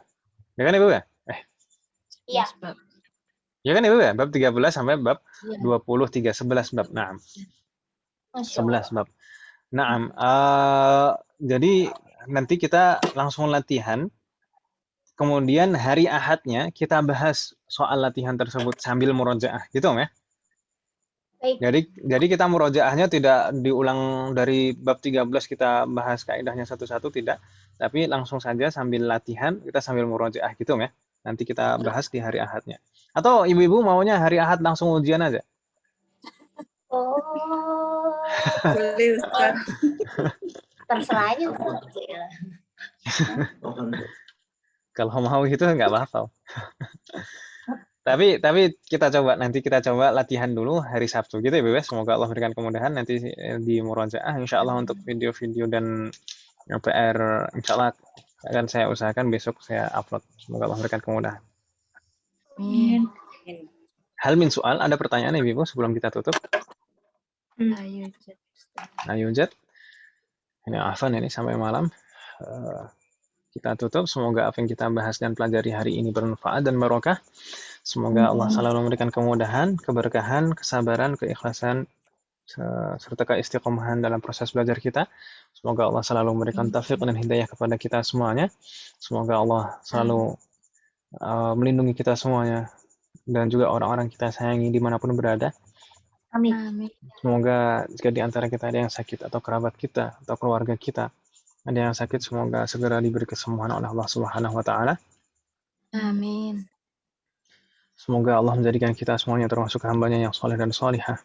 Ya kan Ibu ya? Iya. Ya kan Ibu ya? Bab 13 sampai bab 23. 11 bab. Naam. 11 bab. Naam. Jadi nanti kita langsung latihan. Kemudian hari Ahadnya kita bahas soal latihan tersebut sambil murojaah. Gitu ya? Jadi kita murojaahnya tidak diulang dari bab 13 kita bahas kaidahnya satu-satu, tidak. Tapi langsung saja sambil latihan kita sambil murojaah gitu ya. Nanti kita bahas di hari Ahadnya. Atau ibu-ibu maunya hari Ahad langsung ujian aja? Boleh Ustaz. Terserah aja Ustaz. Kalau mau gitu nggak apa-apa. Tapi kita coba latihan dulu hari Sabtu gitu ya Bebe. Semoga Allah berikan kemudahan nanti di murojaah insyaallah untuk video-video dan PR insyaallah akan saya usahakan besok saya upload. Semoga Allah berikan kemudahan. Amin. Hal min soal, ada pertanyaan Ibu sebelum kita tutup? Ayo Jad. Ini Afan ini sampai malam. kita tutup. Semoga apa yang kita bahas dan pelajari hari ini bermanfaat dan barokah. Semoga Allah selalu memberikan kemudahan, keberkahan, kesabaran, keikhlasan, serta keistiqomahan dalam proses belajar kita. Semoga Allah selalu memberikan taufik dan hidayah kepada kita semuanya. Semoga Allah selalu melindungi kita semuanya dan juga orang-orang kita sayangi dimanapun berada. Amin. Semoga jika di antara kita ada yang sakit atau kerabat kita atau keluarga kita ada yang sakit, semoga segera diberi kesembuhan oleh Allah Subhanahu wa taala. Amin. Semoga Allah menjadikan kita semuanya termasuk hambanya yang soleh dan solihah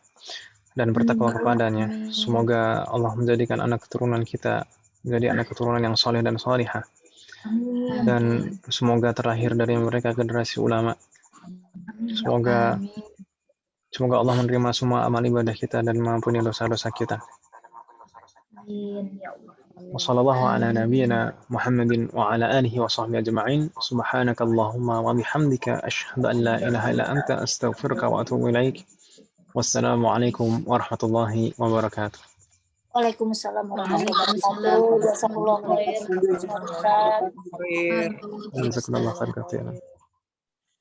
dan bertakwa kepadanya. Semoga Allah menjadikan anak keturunan kita menjadi anak keturunan yang soleh dan solihah. Dan semoga terlahir dari mereka generasi ulama. Semoga Allah menerima semua amal ibadah kita dan mengampuni dosa-dosa kita. Amin ya Allah. Wassallallahu ala nabiyyina Muhammadin wa ala alihi wa sahbihi ajma'in. Subhanakallahumma wa bihamdika asyhadu an la ilaha illa anta astaghfiruka wa atubu ilaik. Wassalamu alaikum warahmatullahi wabarakatuh. Waalaikumsalam warahmatullahi wabarakatuh. Jazakallahu khairan. Jazakallahu khairan.